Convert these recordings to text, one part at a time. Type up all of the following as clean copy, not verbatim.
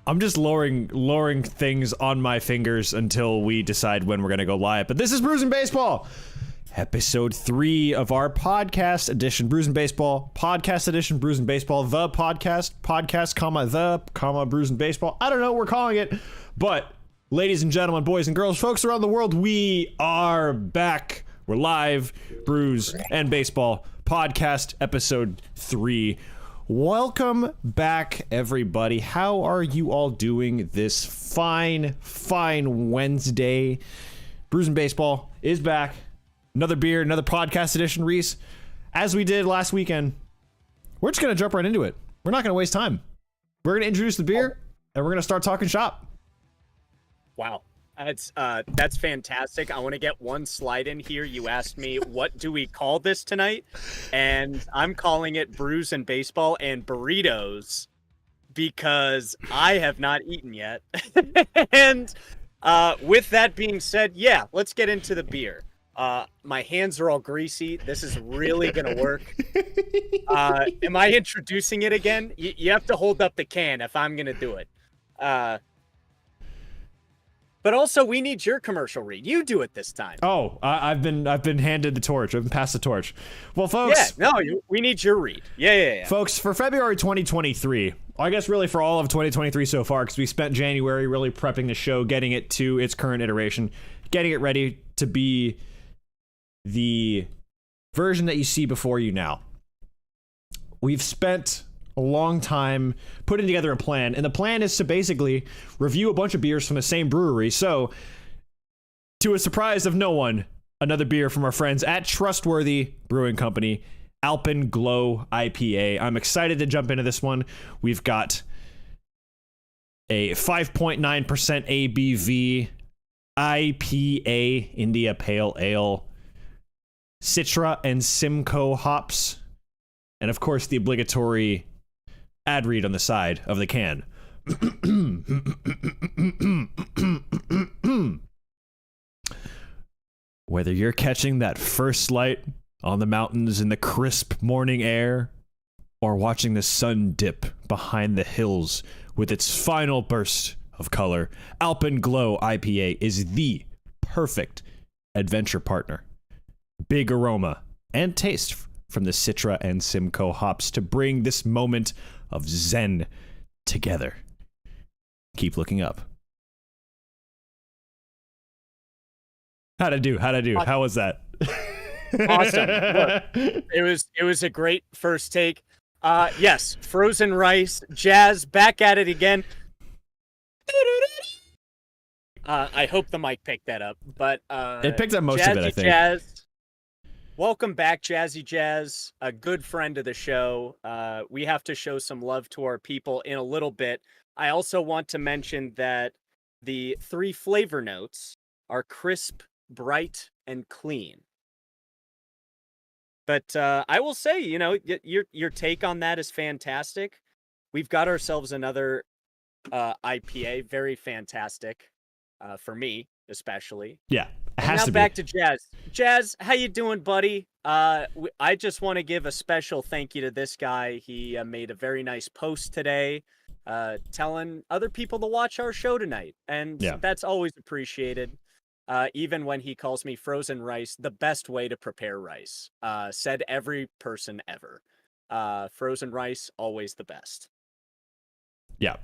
I'm just lowering things on my fingers until we decide when we're gonna go live. But this is Brews and Baseball, episode 3 of our podcast edition, Brews and Baseball podcast edition, Brews and Baseball, the podcast, comma Brews and Baseball. I don't know what we're calling it, but ladies and gentlemen, boys and girls, folks around the world, we are back. We're live, Brews and Baseball podcast episode 3. Welcome back, everybody. How are you all doing this fine Wednesday? Brews and Baseball is back. Another beer, another podcast edition, Reese. As we did last weekend, we're just going to jump right into it. We're not going to waste time. We're going to introduce the beer, and we're going to start talking shop. Wow. That's fantastic. I want to get one slide in here. You asked me, what do we call this tonight? And I'm calling it Brews and Baseball and Burritos because I have not eaten yet. And with that being said, yeah, let's get into the beer. My hands are all greasy. This is really going to work. Am I introducing it again? You have to hold up the can if I'm going to do it. But also, we need your commercial read. You do it this time. Oh, I've been handed the torch. I've been passed the torch. Well, folks. Yeah, no, we need your read. Yeah. Folks, for February 2023, I guess really for all of 2023 so far, because we spent January really prepping the show, getting it to its current iteration, getting it ready to be the version that you see before you now. We've spent a long time putting together a plan, and the plan is to basically review a bunch of beers from the same brewery. So, to a surprise of no one, another beer from our friends at Trustworthy Brewing Company, Alpenglow IPA. I'm excited to jump into this one. We've got a 5.9% ABV IPA India Pale Ale, Citra and Simcoe hops, and of course the obligatory ad read on the side of the can. Whether you're catching that first light on the mountains in the crisp morning air, or watching the sun dip behind the hills with its final burst of color, Alpenglow IPA is the perfect adventure partner. Big aroma and taste from the Citra and Simcoe hops to bring this moment of zen together. Keep looking up. How'd I do? How was that? Awesome. Look, it was a great first take. Yes, frozen rice, Jazz back at it again. I hope the mic picked that up, but it picked up most of it, I think. Jazz. Welcome back, Jazzy Jazz, a good friend of the show. We have to show some love to our people in a little bit. I also want to mention that the 3 flavor notes are crisp, bright, and clean. But I will say, your take on that is fantastic. We've got ourselves another IPA, very fantastic, for me especially. Yeah. Now back to Jazz. Jazz, how you doing, buddy? I just want to give a special thank you to this guy. He made a very nice post today telling other people to watch our show tonight. And that's always appreciated. Even when he calls me frozen rice, the best way to prepare rice. Said every person ever. Frozen rice, always the best. Yeah.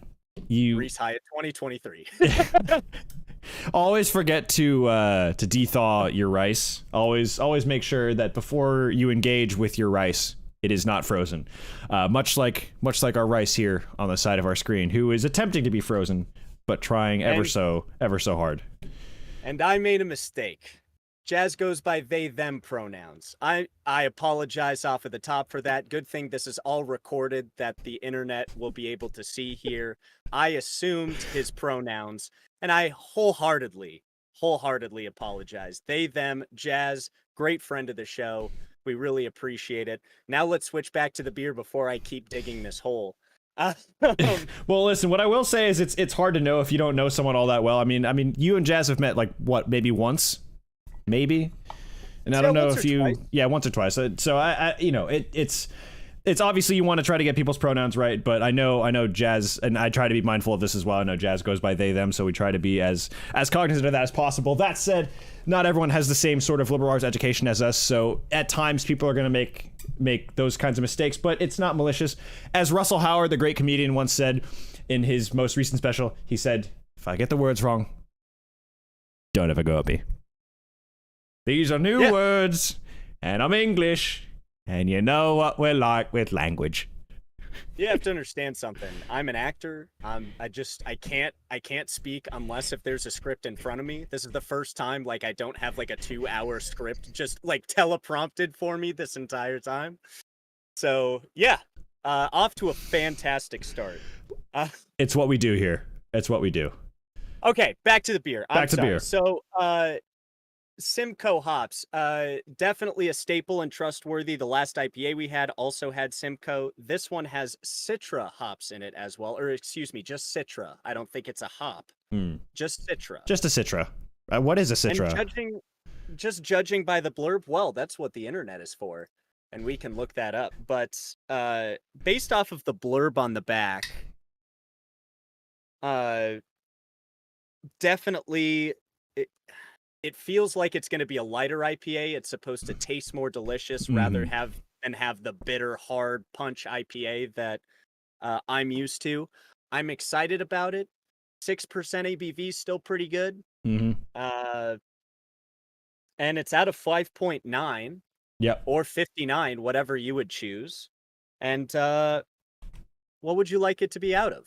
Reese Hyatt 2023. Always forget to de-thaw your rice. Always make sure that before you engage with your rice, it is not frozen. Much like our rice here on the side of our screen, who is attempting to be frozen, but trying ever so hard. And I made a mistake. Jazz goes by they, them pronouns. I apologize off of the top for that. Good thing this is all recorded that the internet will be able to see here. I assumed his pronouns, and I wholeheartedly apologize. They, them, Jazz, great friend of the show. We really appreciate it. Now let's switch back to the beer before I keep digging this hole. Well, listen, what I will say is it's hard to know if you don't know someone all that well. I mean, you and Jazz have met maybe once? Maybe, and I don't know if you, once or twice. So it's it's obviously you want to try to get people's pronouns right, but I know Jazz, and I try to be mindful of this as well. I know Jazz goes by they, them, so we try to be as cognizant of that as possible. That said, not everyone has the same sort of liberal arts education as us, so at times people are going to make those kinds of mistakes, but it's not malicious. As Russell Howard, the great comedian, once said in his most recent special, he said, "If I get the words wrong, don't ever go at me. These are new words, and I'm English, and you know what we're like with language." You have to understand something. I'm an actor. I can't speak unless if there's a script in front of me. This is the first time like I don't have like a 2-hour script just like teleprompted for me this entire time. So yeah, off to a fantastic start. It's what we do here. It's what we do. Okay, back to the beer. Back to beer. So Simcoe hops, definitely a staple and trustworthy. The last IPA we had also had Simcoe. This one has Citra hops in it as well, or excuse me, just Citra. I don't think it's a hop. Just Citra. Just a Citra. What is a Citra? And judging by the blurb, well, that's what the internet is for, and we can look that up. But based off of the blurb on the back, definitely. It feels like it's going to be a lighter IPA. It's supposed to taste more delicious rather than have the bitter, hard punch IPA that I'm used to. I'm excited about it. 6% ABV is still pretty good. And it's out of 5.9. Yep. Or 59, whatever you would choose. And what would you like it to be out of?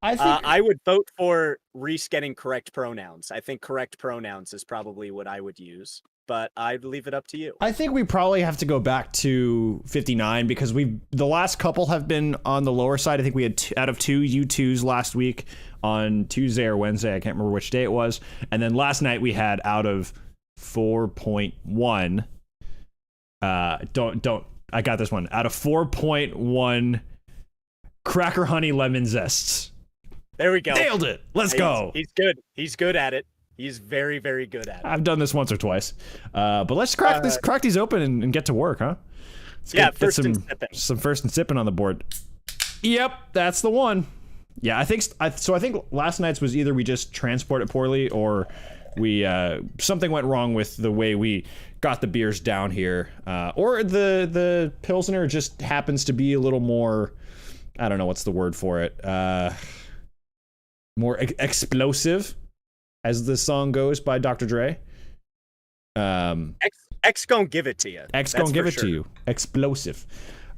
I would vote for Reese getting correct pronouns. I think correct pronouns is probably what I would use, but I'd leave it up to you. I think we probably have to go back to 59 because the last couple have been on the lower side. I think we had out of 2 U2s last week on Tuesday or Wednesday. I can't remember which day it was. And then last night we had out of 4.1. I got this one. Out of 4.1 Cracker Honey Lemon Zests. There we go. Nailed it. Let's go. He's good. He's good at it. He's very, very good at it. I've done this once or twice. But let's crack these open and get to work, huh? First and sipping. Some first and sipping on the board. Yep, that's the one. Yeah, I think last night's was either we just transported poorly or we something went wrong with the way we got the beers down here, or the Pilsner just happens to be a little more, I don't know what's the word for it, more explosive, as the song goes by Dr. Dre. X gon' give it to you. X gon' give it to you. Explosive.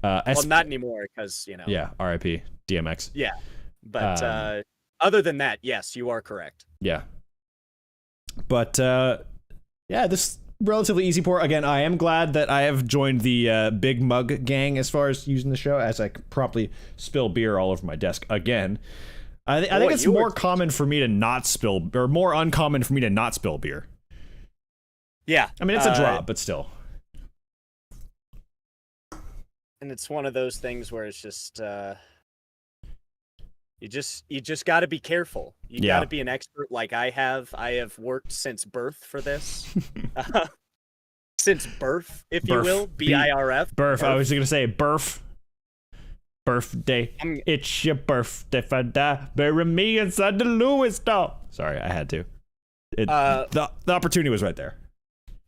Well, not anymore because Yeah, R.I.P. DMX. Yeah, but other than that, yes, you are correct. Yeah. But this relatively easy pour. Again, I am glad that I have joined the Big Mug gang as far as using the show, as I promptly spill beer all over my desk again. I think it's more common for me to not spill, or more uncommon for me to not spill beer. Yeah. I mean, it's a drop, but still. And it's one of those things where it's just you just got to be careful. You got to be an expert like I have. I have worked since birth for this. Since birth, if you will. BIRF. Birth. I was going to say birth. Birthday. It's your birthday. If I die, bury me inside the Lewis store. Sorry, I had to. The opportunity was right there.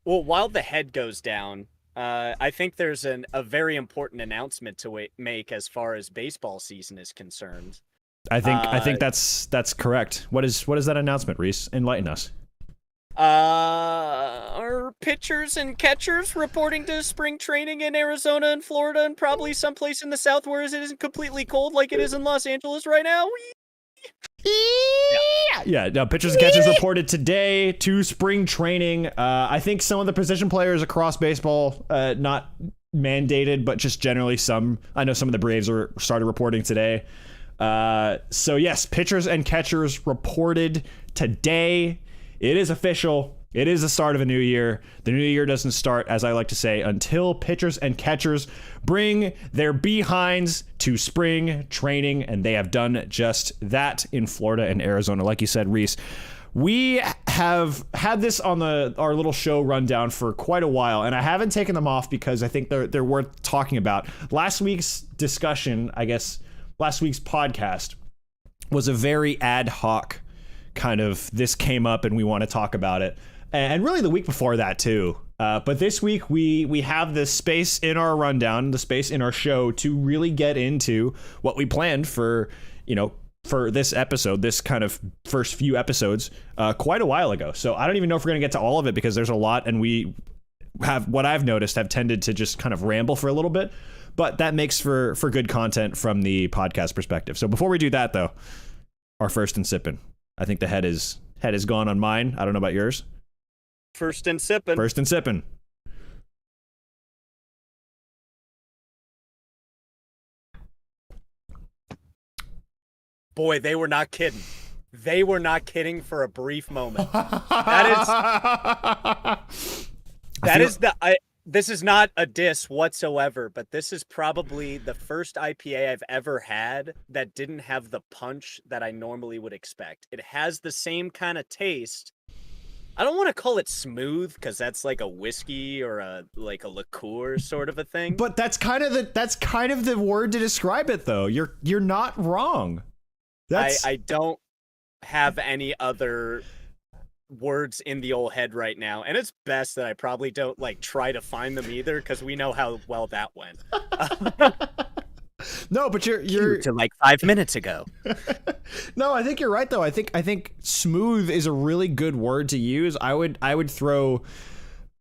Well, while the head goes down, I think there's a very important announcement to make as far as baseball season is concerned. I think that's correct. What is that announcement, Reese? Enlighten us. Are pitchers and catchers reporting to spring training in Arizona and Florida and probably someplace in the South where it isn't completely cold like it is in Los Angeles right now? Yeah, no, pitchers and catchers reported today to spring training. I think some of the position players across baseball, not mandated, but just generally some. I know some of the Braves started reporting today. So yes, pitchers and catchers reported today. It is official. It is the start of a new year. The new year doesn't start, as I like to say, until pitchers and catchers bring their behinds to spring training, and they have done just that in Florida and Arizona. Like you said, Reese, We have had this on our little show rundown for quite a while, and I haven't taken them off because I think they're worth talking about. Last week's discussion, I guess, last week's podcast was a very ad hoc kind of, this came up and we want to talk about it. And really the week before that too. But this week we have the space in our rundown, the space in our show to really get into what we planned for, for this episode, this kind of first few episodes, quite a while ago. So I don't even know if we're going to get to all of it because there's a lot, and we have, what I've noticed, have tended to just kind of ramble for a little bit, but that makes for good content from the podcast perspective. So before we do that though, our first and sipping. I think the head is gone on mine. I don't know about yours. First and sipping. First and sipping. Boy, they were not kidding. They were not kidding for a brief moment. That is this is not a diss whatsoever, but this is probably the first IPA I've ever had that didn't have the punch that I normally would expect. It has the same kind of taste. I don't want to call it smooth because that's like a whiskey or a liqueur sort of a thing. But that's kind of the word to describe it though. You're not wrong. I don't have any other words in the old head right now, and it's best that I probably don't try to find them either because we know how well that went. No, but you're to 5 minutes ago. No, I think you're right though. I think smooth is a really good word to use. I would throw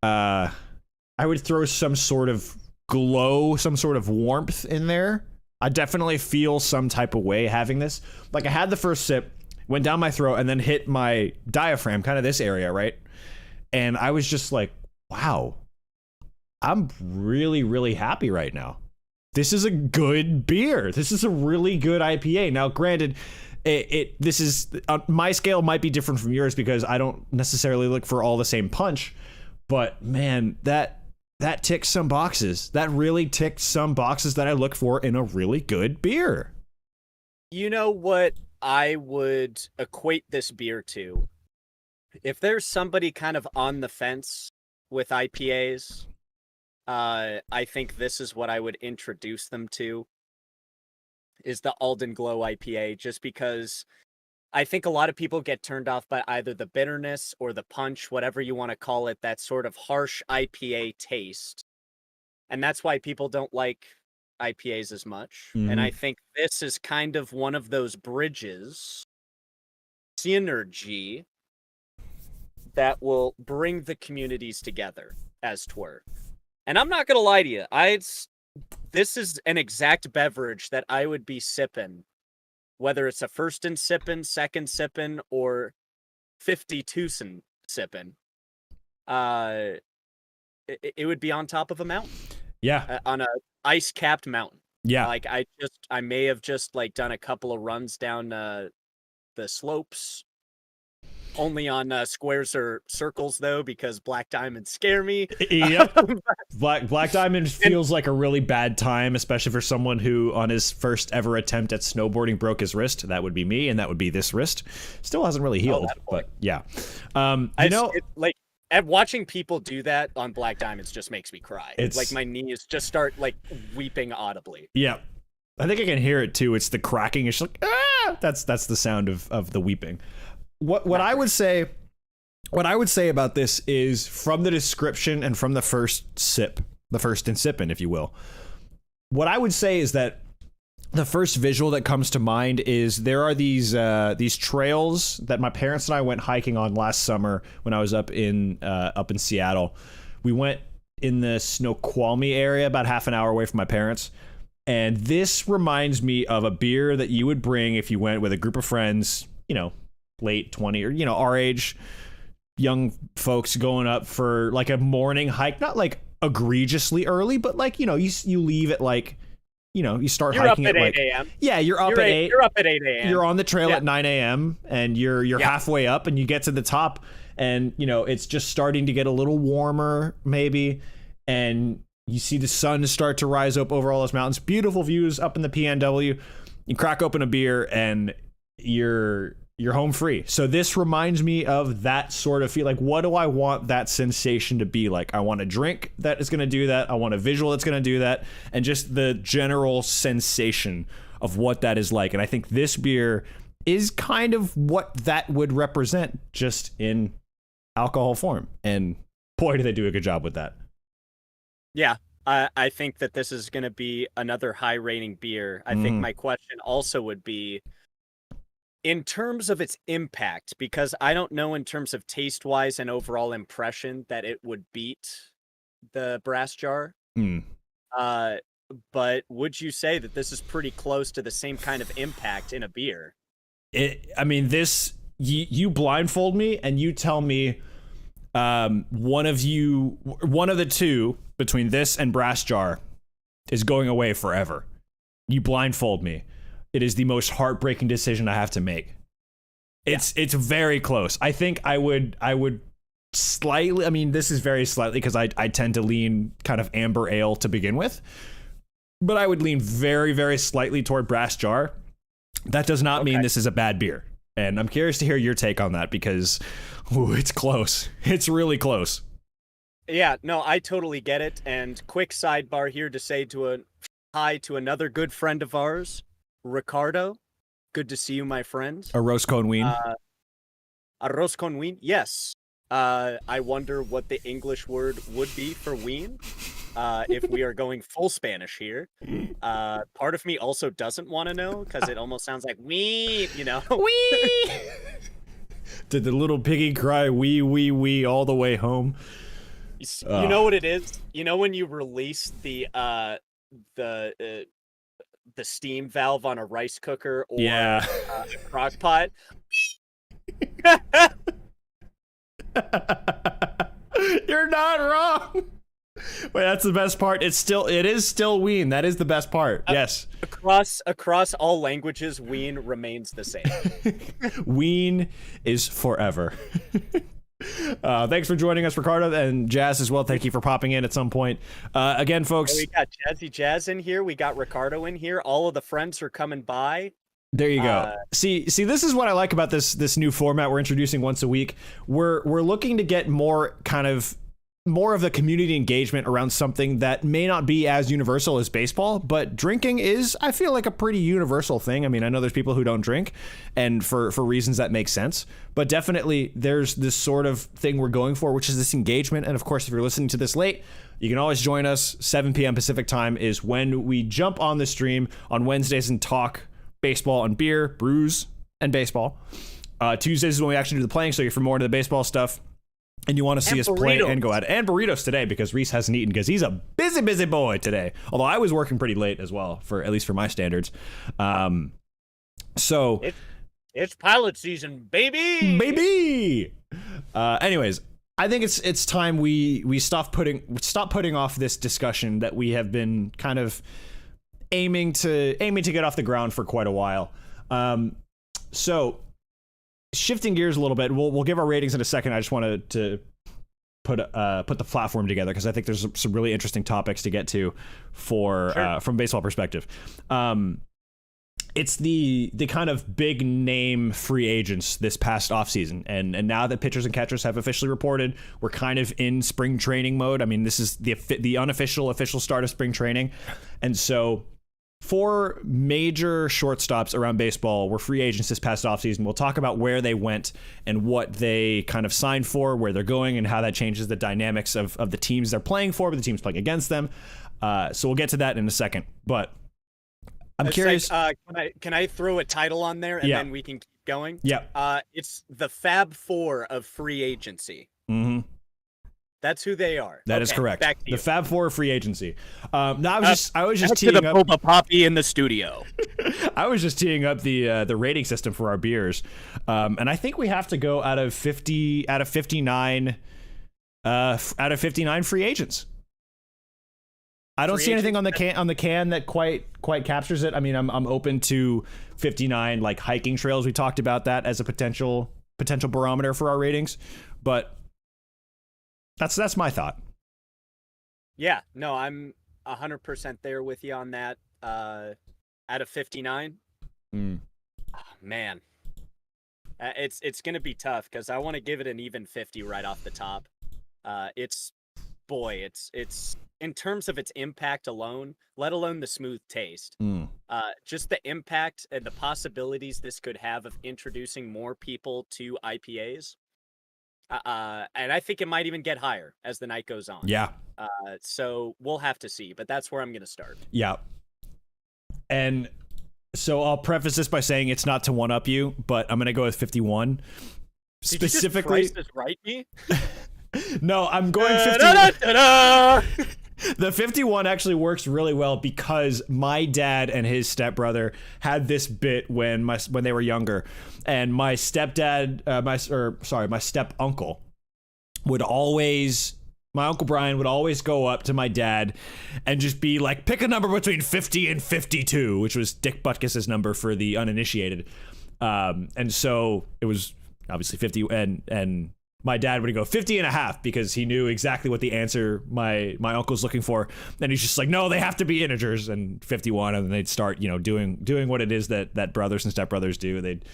some sort of glow, some sort of warmth in there. I definitely feel some type of way having this. I had the first sip, went down my throat, and then hit my diaphragm, kind of this area, right? And I was just like, wow, I'm really, really happy right now. This is a good beer. This is a really good IPA. Now, granted, this is my scale might be different from yours because I don't necessarily look for all the same punch, but man, that ticks some boxes. That really ticked some boxes that I look for in a really good beer. You know what I would equate this beer to? If there's somebody kind of on the fence with IPAs, I think this is what I would introduce them to, is the Alden Glow IPA, just because I think a lot of people get turned off by either the bitterness or the punch, whatever you want to call it, that sort of harsh IPA taste. And that's why people don't like IPAs as much. Mm-hmm. And I think this is kind of one of those bridges, synergy, that will bring the communities together, as 'twere. And I'm not going to lie to you, this is an exact beverage that I would be sipping, whether it's a first and sipping, second sipping, or 52 sipping. It would be on top of a mountain. Yeah. On a ice-capped mountain. Yeah. I may have just done a couple of runs down the slopes. Only on squares or circles though, because black diamonds scare me. Yep. Black diamond feels like a really bad time, especially for someone who on his first ever attempt at snowboarding broke his wrist. That would be me, and that would be this wrist. Still hasn't really healed, but yeah. Watching people do that on black diamonds just makes me cry. It's my knees just start weeping audibly. Yeah. I think I can hear it too. It's the cracking. It's like, ah! That's the sound of the weeping. What I would say about this is, from the description and from the first sip, the first and sipping, if you will, what I would say is that the first visual that comes to mind is there are these trails that my parents and I went hiking on last summer when I was up in Seattle. We went in the Snoqualmie area, about half an hour away from my parents. And this reminds me of a beer that you would bring if you went with a group of friends, late 20 or, our age, young folks going up for a morning hike, not egregiously early, but you leave at you start hiking up at 8 a.m. Yeah, you're up at 8. You're up at 8 a.m. You're on the trail at 9 a.m. and you're halfway up and you get to the top and, it's just starting to get a little warmer maybe. And you see the sun start to rise up over all those mountains. Beautiful views up in the PNW. You crack open a beer and you're You're home free. So this reminds me of that sort of feel. Like, what do I want that sensation to be like? I want a drink that is going to do that. I want a visual that's going to do that. And just the general sensation of what that is like. And I think this beer is kind of what that would represent, just in alcohol form. And boy, do they do a good job with that. Yeah. I think that this is going to be another high rating beer. I think my question also would be, in terms of its impact, because I don't know in terms of taste-wise and overall impression that it would beat the Brass Jar. But would you say that this is pretty close to the same kind of impact in a beer? This, you blindfold me and you tell me one of the two between this and Brass Jar is going away forever. You blindfold me. It is the most heartbreaking decision I have to make. It's very close. I think I would slightly, this is very slightly because I tend to lean kind of amber ale to begin with, but I would lean very, very slightly toward Brass Jar. That does not mean this is a bad beer. And I'm curious to hear your take on that because it's close. It's really close. Yeah, no, I totally get it. And quick sidebar here to say hi to another good friend of ours, Ricardo. Good to see you, my friend. Arroz con wien. Arroz con wien, yes. I wonder what the English word would be for wien, if we are going full Spanish here. Part of me also doesn't want to know, because it almost sounds like wee, Wee! Did the little piggy cry wee, wee, wee all the way home? You know what it is? You know when you release the steam valve on a rice cooker or a crock pot? You're not wrong. Wait, that's the best part. It is still ween. That is the best part. Yes. Across all languages, ween remains the same. Ween is forever. Thanks for joining us, Ricardo, and Jazz as well. Thank you for popping in at some point. Again, folks. We got Jazzy Jazz in here. We got Ricardo in here. All of the friends are coming by. There you go. See, this is what I like about this new format we're introducing once a week. We're looking to get more of the community engagement around something that may not be as universal as baseball, but drinking is, I feel like, a pretty universal thing. I know there's people who don't drink, and for reasons that make sense, but definitely there's this sort of thing we're going for, which is this engagement. And of course, if you're listening to this late, you can always join us. 7 p.m. Pacific time is when we jump on the stream on Wednesdays and talk baseball and beer, brews and baseball. Tuesdays is when we actually do the playing, so if you're more into the baseball stuff and you want to see us play and go at it. And burritos today, because Reese hasn't eaten because he's a busy boy today. Although I was working pretty late as well, at least for my standards. So it's pilot season, baby. Anyways, I think it's time we stop putting off this discussion that we have been kind of aiming to get off the ground for quite a while. So shifting gears a little bit, we'll give our ratings in a second. I just wanted to put the platform together because I think there's some really interesting topics to get to from baseball perspective. It's the kind of big name free agents this past offseason. And now that pitchers and catchers have officially reported, we're kind of in spring training mode. This is the unofficial official start of spring training. And so 4 major shortstops around baseball were free agents this past offseason. We'll talk about where they went and what they kind of signed for, where they're going, and how that changes the dynamics of the teams they're playing for, but the teams playing against them. So we'll get to that in a second. But I'm curious. Can I throw a title on there and then we can keep going? Yeah. It's the Fab Four of free agency. Mm-hmm. That's who they are. That is correct. Back to you. The Fab Four of free agency. I was just teeing up Boba Poppy in the studio. I was just teeing up the rating system for our beers, and I think we have to go out of 59 free agents. I don't see anything on the can that quite captures it. I'm open to 59 like hiking trails. We talked about that as a potential barometer for our ratings, but that's my thought. Yeah, no, I'm 100% there with you on that. Out of 59, oh, man, It's going to be tough because I want to give it an even 50 right off the top. It's in terms of its impact alone, let alone the smooth taste. Just the impact and the possibilities this could have of introducing more people to IPAs. And I think it might even get higher as the night goes on. Yeah. So we'll have to see, but that's where I'm going to start. Yeah. And so I'll preface this by saying it's not to one up you, but I'm going to go with 51. Specifically, Did you just right me? No, I'm going 51. The 51 actually works really well because my dad and his stepbrother had this bit when they were younger, and my stepdad, my step uncle would always. My Uncle Brian would always go up to my dad and just be like, pick a number between 50 and 52, which was Dick Butkus's number for the uninitiated. And so it was obviously 50. And my dad would go 50 and a half because he knew exactly what the answer my uncle's looking for. And he's just like, no, they have to be integers, and 51. And then they'd start, doing what it is that brothers and stepbrothers do. They'd,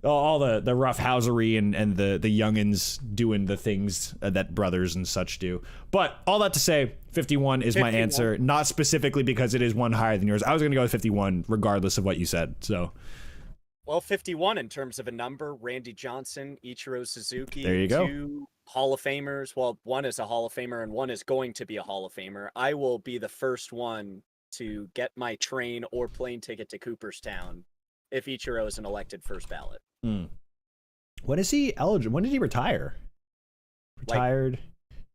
all the roughhousery and the youngins doing the things that brothers and such do. But all that to say, 51 is my answer, not specifically because it is one higher than yours. I was going to go with 51 regardless of what you said. So, well, 51 in terms of a number, Randy Johnson, Ichiro Suzuki. There you go. 2 Hall of Famers. Well, one is a Hall of Famer and one is going to be a Hall of Famer. I will be the first one to get my train or plane ticket to Cooperstown if Ichiro is an elected first ballot. When is he eligible? When did he retire? Retired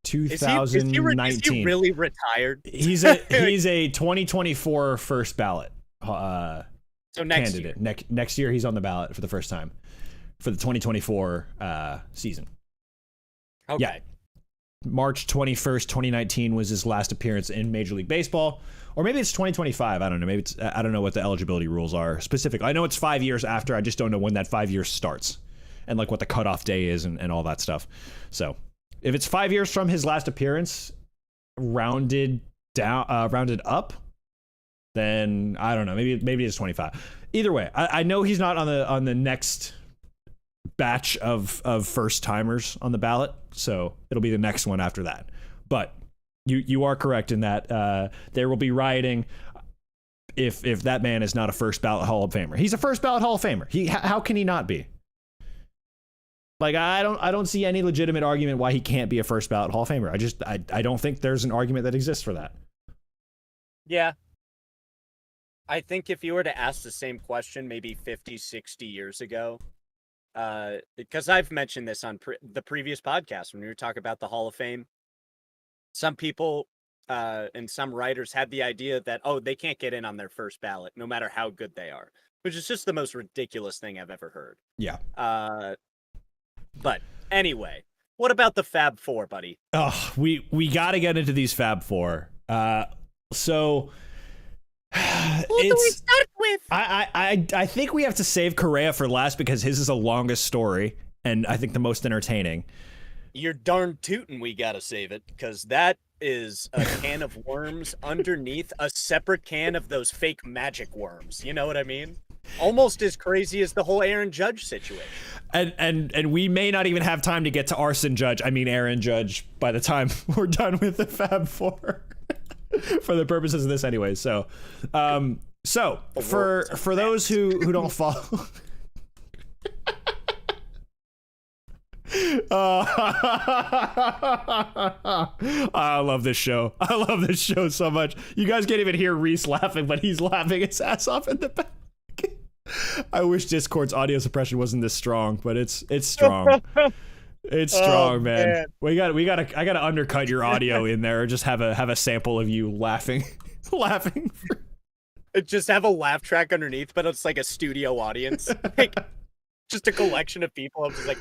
2019. Is he really retired? He's a 2024 first ballot so next candidate. Year. Next year he's on the ballot for the first time for the 2024 season. Okay. Yeah. March 21st, 2019 was his last appearance in Major League Baseball. Or maybe it's 2025. I don't know. I don't know what the eligibility rules are specifically. I know it's 5 years after. I just don't know when that 5 years starts and like what the cutoff day is and all that stuff. So if it's 5 years from his last appearance, rounded up, then I don't know. Maybe it's 25. Either way, I know he's not on the next batch of first timers on the ballot. So it'll be the next one after that. But You are correct in that there will be rioting if that man is not a first ballot Hall of Famer. He's a first ballot Hall of Famer. How can he not be? Like I don't see any legitimate argument why he can't be a first ballot Hall of Famer. I don't think there's an argument that exists for that. Yeah. I think if you were to ask the same question maybe 50, 60 years ago, because I've mentioned this on the previous podcast when we were talking about the Hall of Fame. Some people and some writers had the idea that, they can't get in on their first ballot, no matter how good they are, which is just the most ridiculous thing I've ever heard. Yeah. But anyway, what about the Fab Four, buddy? Oh, we got to get into these Fab Four. So who do we start with? I think we have to save Correa for last because his is the longest story and I think the most entertaining. You're darn tootin' we gotta save it, because that is a can of worms underneath a separate can of those fake magic worms. You know what I mean? Almost as crazy as the whole Aaron Judge situation. And we may not even have time to get to Aaron Judge by the time we're done with the Fab Four for the purposes of this anyway. So for those who don't follow I love this show. I love this show so much. You guys can't even hear Reese laughing, but he's laughing his ass off in the back. I wish Discord's audio suppression wasn't this strong, but it's strong. It's strong, man. I gotta undercut your audio in there, or just have a sample of you laughing. Just have a laugh track underneath, but it's like a studio audience. Like, just a collection of people. I'm just like,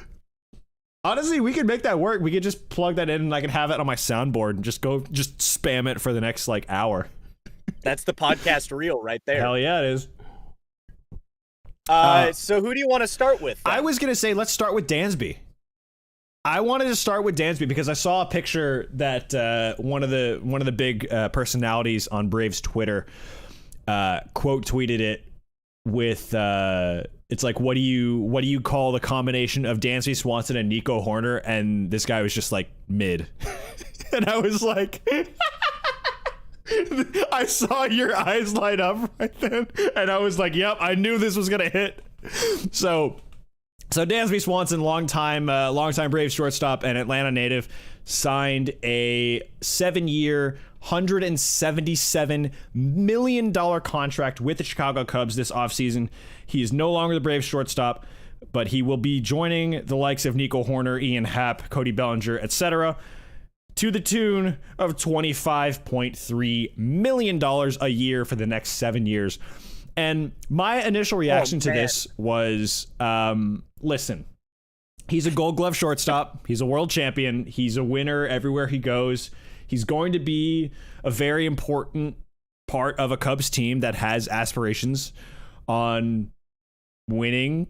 honestly, we could make that work. We could just plug that in and I can have it on my soundboard and just spam it for the next hour. That's the podcast reel right there. Hell yeah, it is. So who do you want to start with then? I was going to say, let's start with Dansby. I wanted to start with Dansby because I saw a picture that one of the big personalities on Braves Twitter quote tweeted it with it's like, what do you call the combination of Dansby Swanson and Nico Horner? And this guy was just like mid. And I was like, I saw your eyes light up right then. And I was like, yep, I knew this was going to hit. So Dansby Swanson, longtime Braves shortstop and Atlanta native, signed a 7-year, $177 million contract with the Chicago Cubs this offseason. He is no longer the Braves shortstop, but he will be joining the likes of Nico Horner, Ian Happ, Cody Bellinger, etc., to the tune of $25.3 million a year for the next 7 years. And my initial reaction to this was, listen, he's a Gold Glove shortstop. He's a world champion. He's a winner everywhere he goes. He's going to be a very important part of a Cubs team that has aspirations on winning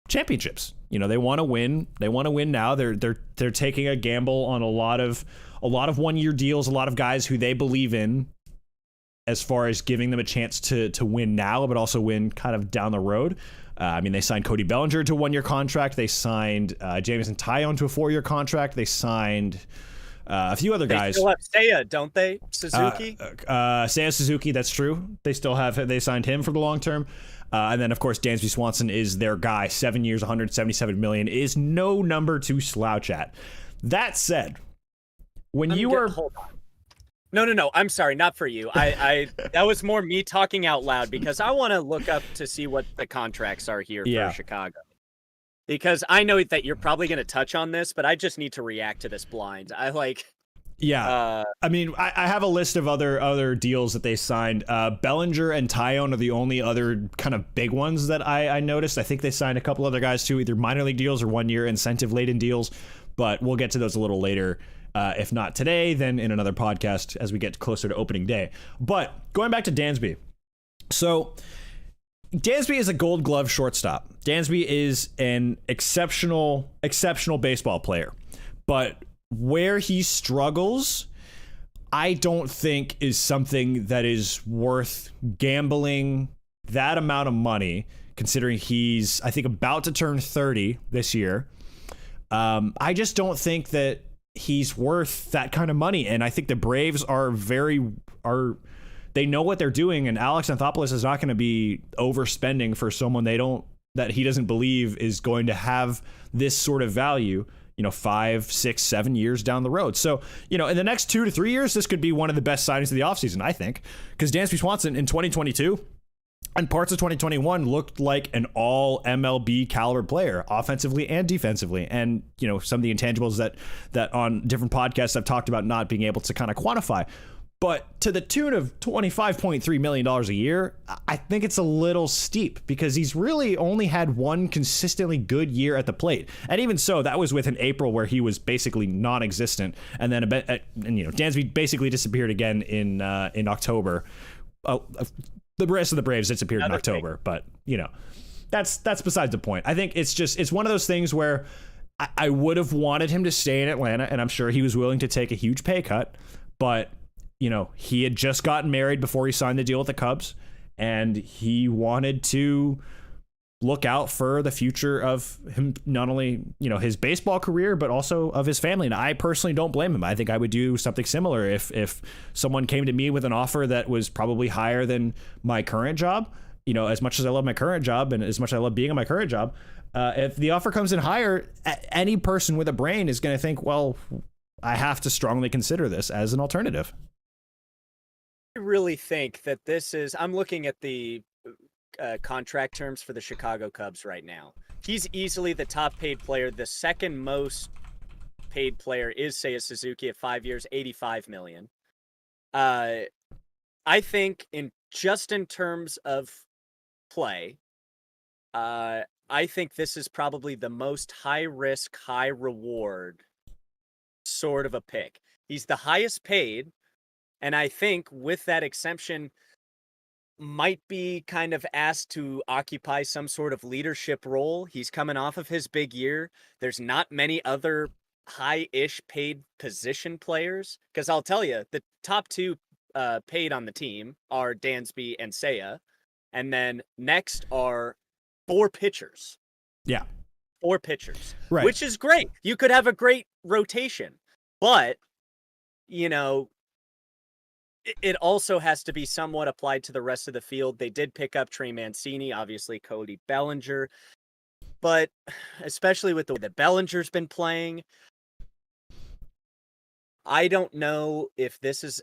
championships. You know, they want to win. They want to win now. They're taking a gamble on a lot of 1-year deals, a lot of guys who they believe in, as far as giving them a chance to win now, but also win kind of down the road. I mean, they signed Cody Bellinger to a 1-year contract. They signed Jameson Taillon to a 4-year contract. They signed a few other guys. They still have Seiya, don't they? Suzuki? Seiya Suzuki, that's true. They signed him for the long term. And then, of course, Dansby Swanson is their guy. 7 years, $177 million is no number to slouch at. That said, when hold on. No. I'm sorry, not for you. I that was more me talking out loud because I want to look up to see what the contracts are here for Chicago. Because I know that you're probably going to touch on this, but I just need to react to this blind. I mean, I have a list of other deals that they signed. Bellinger and Taillon are the only other kind of big ones that I noticed. I think they signed a couple other guys too, either minor league deals or 1-year incentive-laden deals. But we'll get to those a little later. If not today, then in another podcast as we get closer to opening day. But going back to Dansby. So Dansby is a Gold Glove shortstop. Dansby is an exceptional baseball player. But where he struggles, I don't think is something that is worth gambling that amount of money, considering he's, I think, about to turn 30 this year. I just don't think that he's worth that kind of money. And I think the Braves they know what they're doing, and Alex Anthopoulos is not going to be overspending for someone that he doesn't believe is going to have this sort of value, 5, 6, 7 years down the road. So, in the next 2 to 3 years, this could be one of the best signings of the offseason, I think, because Dansby Swanson in 2022 and parts of 2021 looked like an all MLB caliber player, offensively and defensively. And, some of the intangibles that on different podcasts I've talked about not being able to kind of quantify. But to the tune of $25.3 million a year, I think it's a little steep because he's really only had one consistently good year at the plate. And even so, that was with an April where he was basically non-existent. And then Dansby basically disappeared again in October. The rest of the Braves disappeared in October, but that's besides the point. I think it's one of those things where I would have wanted him to stay in Atlanta, and I'm sure he was willing to take a huge pay cut, but he had just gotten married before he signed the deal with the Cubs, and he wanted to look out for the future of him, not only, his baseball career, but also of his family. And I personally don't blame him. I think I would do something similar if someone came to me with an offer that was probably higher than my current job. As much as I love my current job and as much as I love being in my current job, if the offer comes in higher, any person with a brain is going to think, well, I have to strongly consider this as an alternative. I really think that I'm looking at the contract terms for the Chicago Cubs right now. He's easily the top paid player. The second most paid player is Seiya Suzuki at 5 years, $85 million. I think in terms of play, I think this is probably the most high risk, high reward sort of a pick. He's the highest paid. And I think with that exception, might be kind of asked to occupy some sort of leadership role. He's coming off of his big year. There's not many other high-ish paid position players. Because I'll tell you, the top two paid on the team are Dansby and Seiya. And then next are 4 pitchers. Yeah. 4 pitchers, Right. which is great. You could have a great rotation, but, you know, it also has to be somewhat applied to the rest of the field. They did pick up Trey Mancini, obviously Cody Bellinger, but especially with the way that Bellinger's been playing, I don't know if this is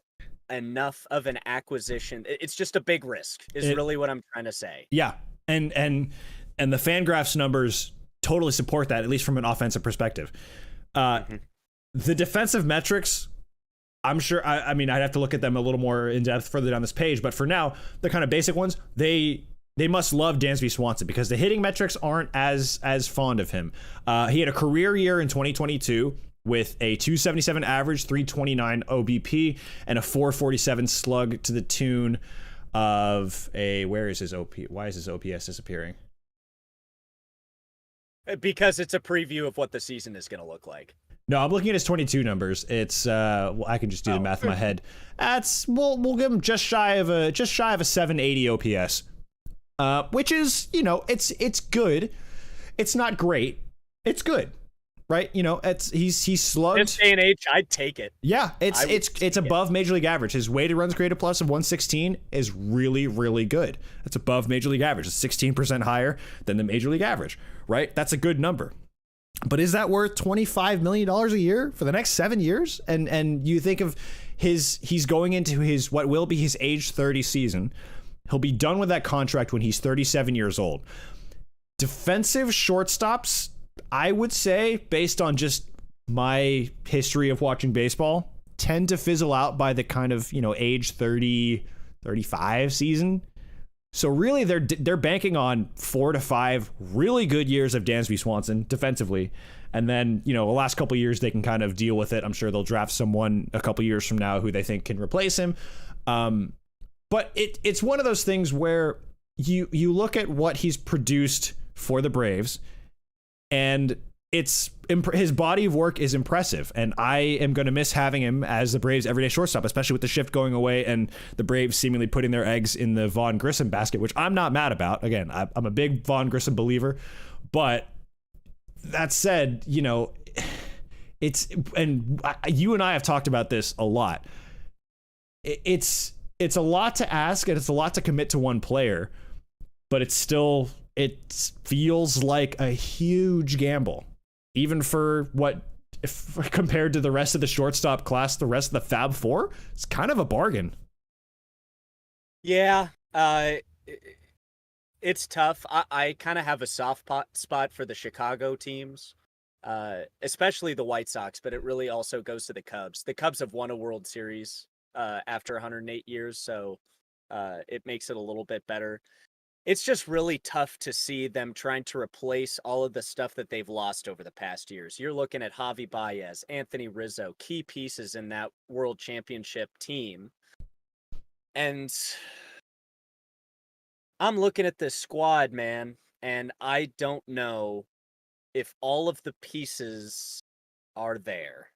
enough of an acquisition. It's just a big risk, is really what I'm trying to say. Yeah, and the Fangraphs numbers totally support that, at least from an offensive perspective. The defensive metrics, I'm sure, I mean, I'd have to look at them a little more in depth further down this page, but for now, the kind of basic ones, they must love Dansby Swanson because the hitting metrics aren't as fond of him. He had a career year in 2022 with a 277 average, 329 OBP, and a 447 slug to the tune of where is his OP? Why is his OPS disappearing? Because it's a preview of what the season is going to look like. No, I'm looking at his 22 numbers. It's well, I can just do the math in my head. We'll give him just shy of a 780 OPS, which is, you know, it's good. It's not great. It's good, right? You know, he's slugged. This day and age, I'd take it. Yeah, it's above Major League average. His weighted runs created plus of 116 is really, really good. That's above Major League average. It's 16% higher than the Major League average, right? That's a good number. But is that worth $25 million a year for the next 7 years? And you think of he's going into what will be his age 30 season. He'll be done with that contract when he's 37 years old. Defensive shortstops, I would say, based on just my history of watching baseball, tend to fizzle out by the kind of, you know, age 30, 35 season. So really, they're banking on 4 to 5 really good years of Dansby Swanson defensively, and then, you know, the last couple of years they can kind of deal with it. I'm sure they'll draft someone a couple years from now who they think can replace him. But it's one of those things where you look at what he's produced for the Braves, and his body of work is impressive, and I am going to miss having him as the Braves' everyday shortstop, especially with the shift going away and the Braves seemingly putting their eggs in the Vaughn Grissom basket, which I'm not mad about. Again, I'm a big Vaughn Grissom believer, but that said, you know, you and I have talked about this a lot. It's a lot to ask, and it's a lot to commit to one player, but it feels like a huge gamble. Even for if compared to the rest of the shortstop class, the rest of the Fab Four, it's kind of a bargain. Yeah, it's tough. I kind of have a soft spot for the Chicago teams, especially the White Sox, but it really also goes to the Cubs. The Cubs have won a World Series after 108 years, so it makes it a little bit better. It's just really tough to see them trying to replace all of the stuff that they've lost over the past years. You're looking at Javi Baez, Anthony Rizzo, key pieces in that World Championship team. And I'm looking at this squad, man, and I don't know if all of the pieces are there.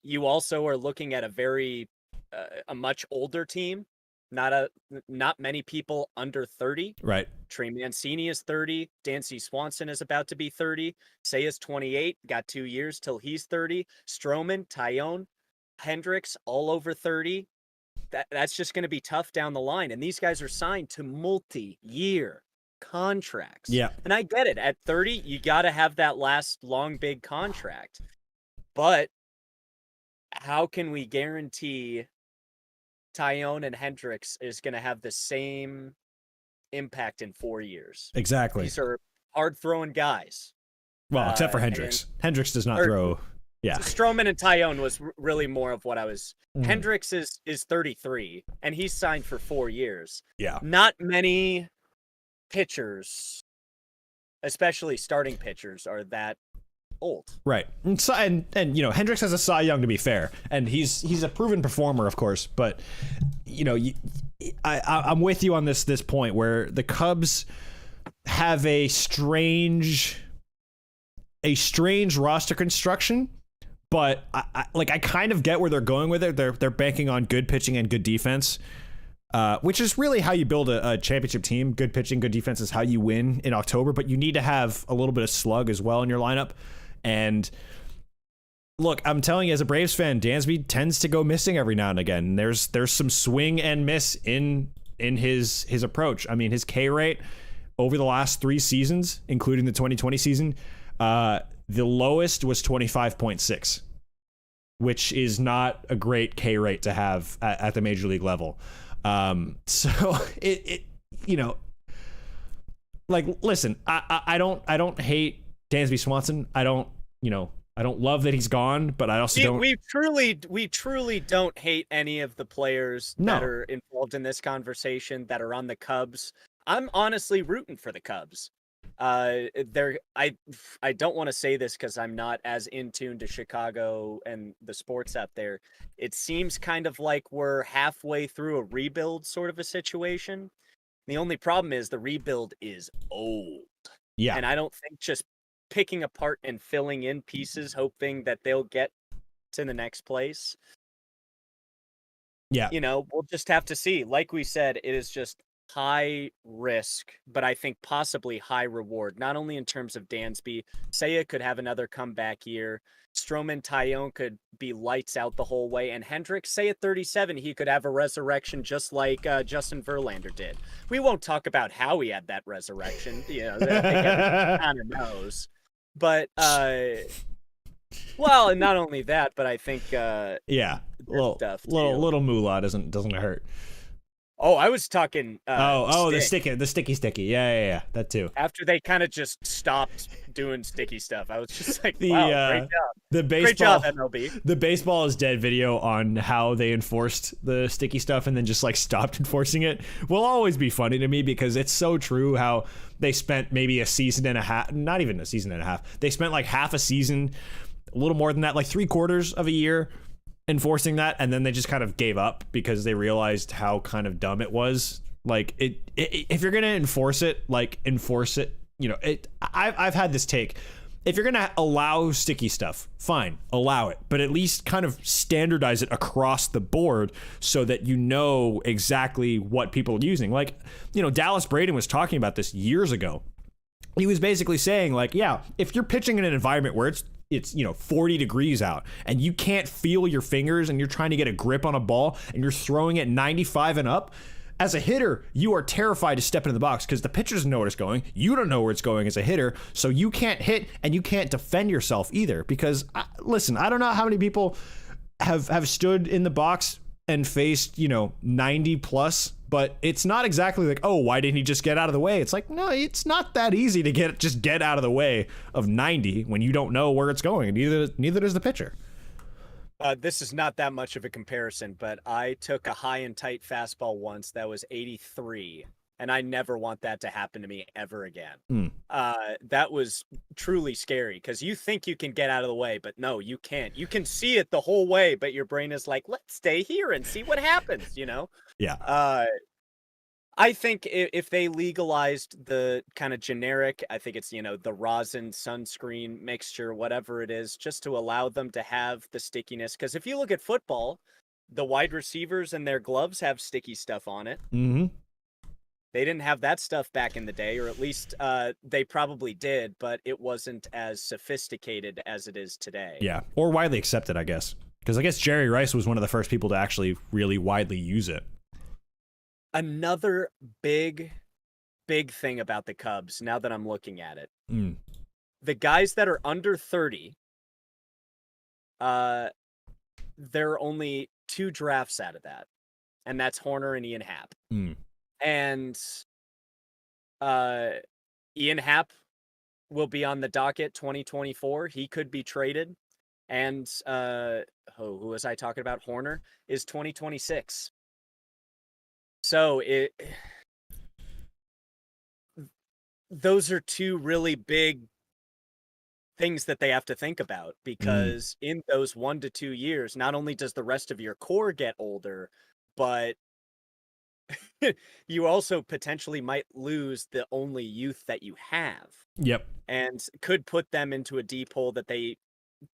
You also are looking at a much older team. Not many people under 30. Right. Trey Mancini is 30. Dansby Swanson is about to be 30. Seiya's 28. Got 2 years till he's 30. Stroman, Taillon, Hendricks, all over 30. That's just going to be tough down the line. And these guys are signed to multi-year contracts. Yeah. And I get it. At 30, you got to have that last long, big contract. But how can we guarantee Taillon and Hendricks is going to have the same impact in 4 years? Exactly. These are hard-throwing guys. Well, except for Hendricks. Hendricks does not throw. Yeah. Stroman and Taillon was really more of what I was. Hendricks is 33, and he's signed for 4 years. Yeah. Not many pitchers, especially starting pitchers, are that old. Right. And you know, Hendricks has a Cy Young, to be fair, and he's a proven performer, of course, but you know, I'm with you on this point where the Cubs have a strange roster construction, but I kind of get where they're going with it. They're banking on good pitching and good defense, which is really how you build a championship team. Good pitching, good defense is how you win in October, but you need to have a little bit of slug as well in your lineup. And look, I'm telling you, as a Braves fan, Dansby tends to go missing every now and again. There's some swing and miss in his approach. I mean, his K rate over the last 3 seasons, including the 2020 season, the lowest was 25.6, which is not a great K rate to have at the major league level. So it like, listen, I don't hate Dansby Swanson. I don't love that he's gone, but I also don't. We truly don't hate any of the players that are involved in this conversation that are on the Cubs. I'm honestly rooting for the Cubs. I don't want to say this because I'm not as in tune to Chicago and the sports out there. It seems kind of like we're halfway through a rebuild sort of a situation. The only problem is the rebuild is old. Yeah. And I don't think just picking apart and filling in pieces, hoping that they'll get to the next place. Yeah. We'll just have to see. Like we said, it is just high risk, but I think possibly high reward, not only in terms of Dansby. Seiya could have another comeback year. Stroman, Tyone could be lights out the whole way. And Hendricks, say at 37, he could have a resurrection just like Justin Verlander did. We won't talk about how he had that resurrection. I think everyone kind of knows. But, well, and not only that, but I think little moolah doesn't hurt. Oh, I was talking. The sticky. Yeah, that too. After they kind of just stopped doing sticky stuff, I was just like, wow, great job. Great job, MLB. The baseball is dead video on how they enforced the sticky stuff and then just like stopped enforcing it will always be funny to me because it's so true how they spent maybe a season and a half, not even a season and a half. They spent like half a season, a little more than that, like 3/4 of a year enforcing that, and then they just kind of gave up because they realized how kind of dumb it was. Like if you're gonna enforce it, like enforce it. I've had this take. If you're gonna allow sticky stuff, fine, allow it, but at least kind of standardize it across the board so that you know exactly what people are using. Like, Dallas Braden was talking about this years ago. He was basically saying, like, yeah, if you're pitching in an environment where it's 40 degrees out and you can't feel your fingers and you're trying to get a grip on a ball and you're throwing it 95 and up, as a hitter, you are terrified to step into the box because the pitcher doesn't know where it's going. You don't know where it's going as a hitter, so you can't hit and you can't defend yourself either. Because, listen, I don't know how many people have stood in the box and faced, 90 plus, but it's not exactly like, oh, why didn't he just get out of the way? It's like, no, it's not that easy to get out of the way of 90 when you don't know where it's going. Neither does the pitcher. This is not that much of a comparison, but I took a high and tight fastball once that was 83, and I never want that to happen to me ever again. That was truly scary because you think you can get out of the way, but no, you can't. You can see it the whole way, but your brain is like, let's stay here and see what happens, Yeah. I think if they legalized the kind of generic, I think it's, the rosin sunscreen mixture, whatever it is, just to allow them to have the stickiness. Because if you look at football, the wide receivers and their gloves have sticky stuff on it. Mm-hmm. They didn't have that stuff back in the day, or at least they probably did, but it wasn't as sophisticated as it is today. Yeah, or widely accepted, I guess. Because I guess Jerry Rice was one of the first people to actually really widely use it. Another big thing about the Cubs, now that I'm looking at it, the guys that are under 30, there are only 2 drafts out of that, and that's Horner and Ian Happ. And Ian Happ will be on the docket 2024. He could be traded. And who was I talking about? Horner is 2026. So those are 2 really big things that they have to think about, because in those 1 to 2 years, not only does the rest of your core get older, but you also potentially might lose the only youth that you have. Yep. And could put them into a deep hole that they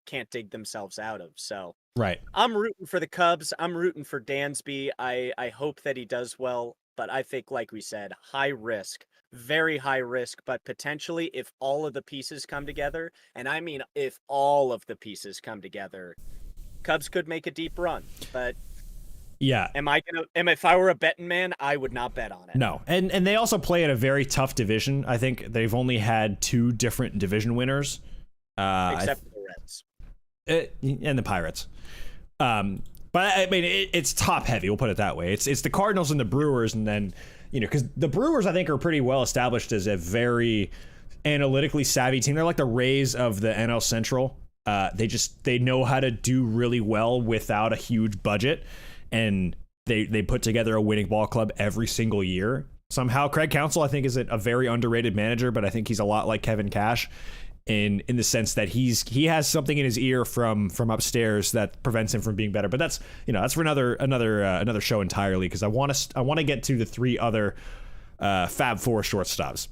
can't dig themselves out of. So Right. I'm rooting for the Cubs. I'm rooting for Dansby. I hope that he does well, but I think, like we said, high risk, very high risk, but potentially if all of the pieces come together, and I mean if all of the pieces come together, Cubs could make a deep run. But yeah, if I were a betting man, I would not bet on it. No. And they also play in a very tough division. I think they've only had 2 different division winners. Except for the Reds. And the Pirates. But I mean, it's top heavy. We'll put it that way. It's the Cardinals and the Brewers, and then because the Brewers I think are pretty well established as a very analytically savvy team. They're like the Rays of the NL Central. They know how to do really well without a huge budget, and they put together a winning ball club every single year. Somehow, Craig Counsell I think is a very underrated manager, but I think he's a lot like Kevin Cash. In the sense that he has something in his ear from upstairs that prevents him from being better. But that's for another show entirely, because I want to get to the 3 other Fab Four shortstops.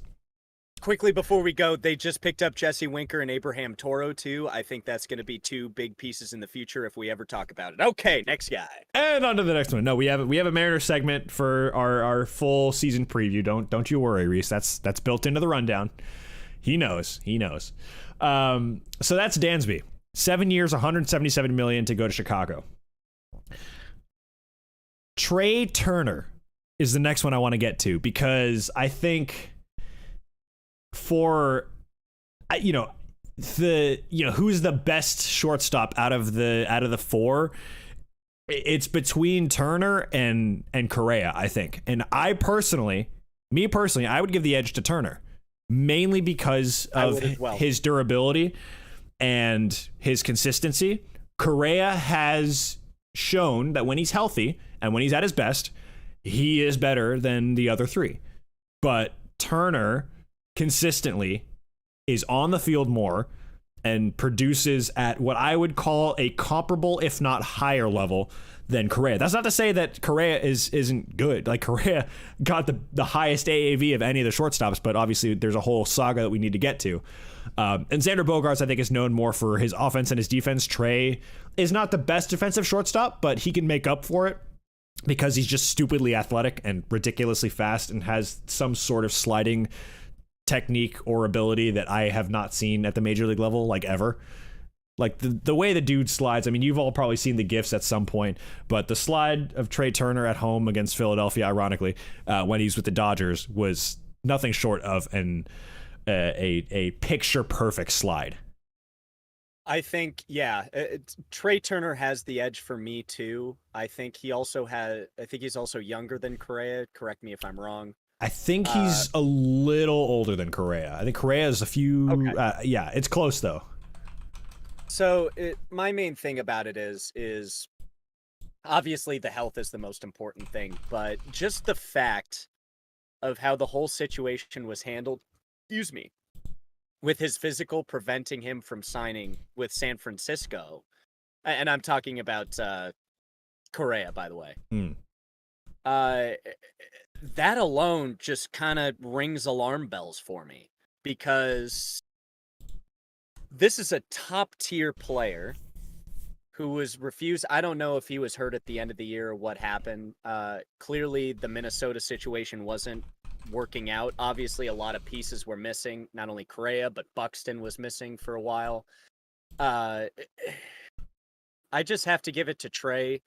Quickly before we go, they just picked up Jesse Winker and Abraham Toro too. I think that's going to be 2 big pieces in the future if we ever talk about it. Okay, next guy. And on to the next one. No, we have a Mariner segment for our full season preview. Don't you worry, Reese. That's built into the rundown. He knows. So that's Dansby. 7 years, $177 million to go to Chicago. Trey Turner is the next one I want to get to, because I think who's the best shortstop out of the 4? It's between Turner and Correa, I think. And me personally, I would give the edge to Turner. Mainly because of his durability and his consistency. Correa has shown that when he's healthy and when he's at his best, he is better than the other 3. But Turner consistently is on the field more and produces at what I would call a comparable, if not higher level than Correa. That's not to say that Correa isn't good. Like, Correa got the highest AAV of any of the shortstops, but obviously there's a whole saga that we need to get to. And Xander Bogaerts, I think, is known more for his offense and his defense. Trey is not the best defensive shortstop, but he can make up for it because he's just stupidly athletic and ridiculously fast and has some sort of sliding technique or ability that I have not seen at the major league level, like, ever. Like, the way the dude slides, I mean, you've all probably seen the GIFs at some point, but the slide of Trey Turner at home against Philadelphia, ironically, when he's with the Dodgers, was nothing short of a picture-perfect slide. I think, Trey Turner has the edge for me, too. I think he's also younger than Correa. Correct me if I'm wrong. I think he's a little older than Correa. I think Correa is a few... Okay. It's close, though. So my main thing about it is obviously the health is the most important thing, but just the fact of how the whole situation was handled, with his physical preventing him from signing with San Francisco, and I'm talking about Correa, by the way. That alone just kind of rings alarm bells for me, because this is a top-tier player who was refused. I don't know if he was hurt at the end of the year or what happened. Clearly, the Minnesota situation wasn't working out. Obviously, a lot of pieces were missing. Not only Correa, but Buxton was missing for a while. I just have to give it to Trey.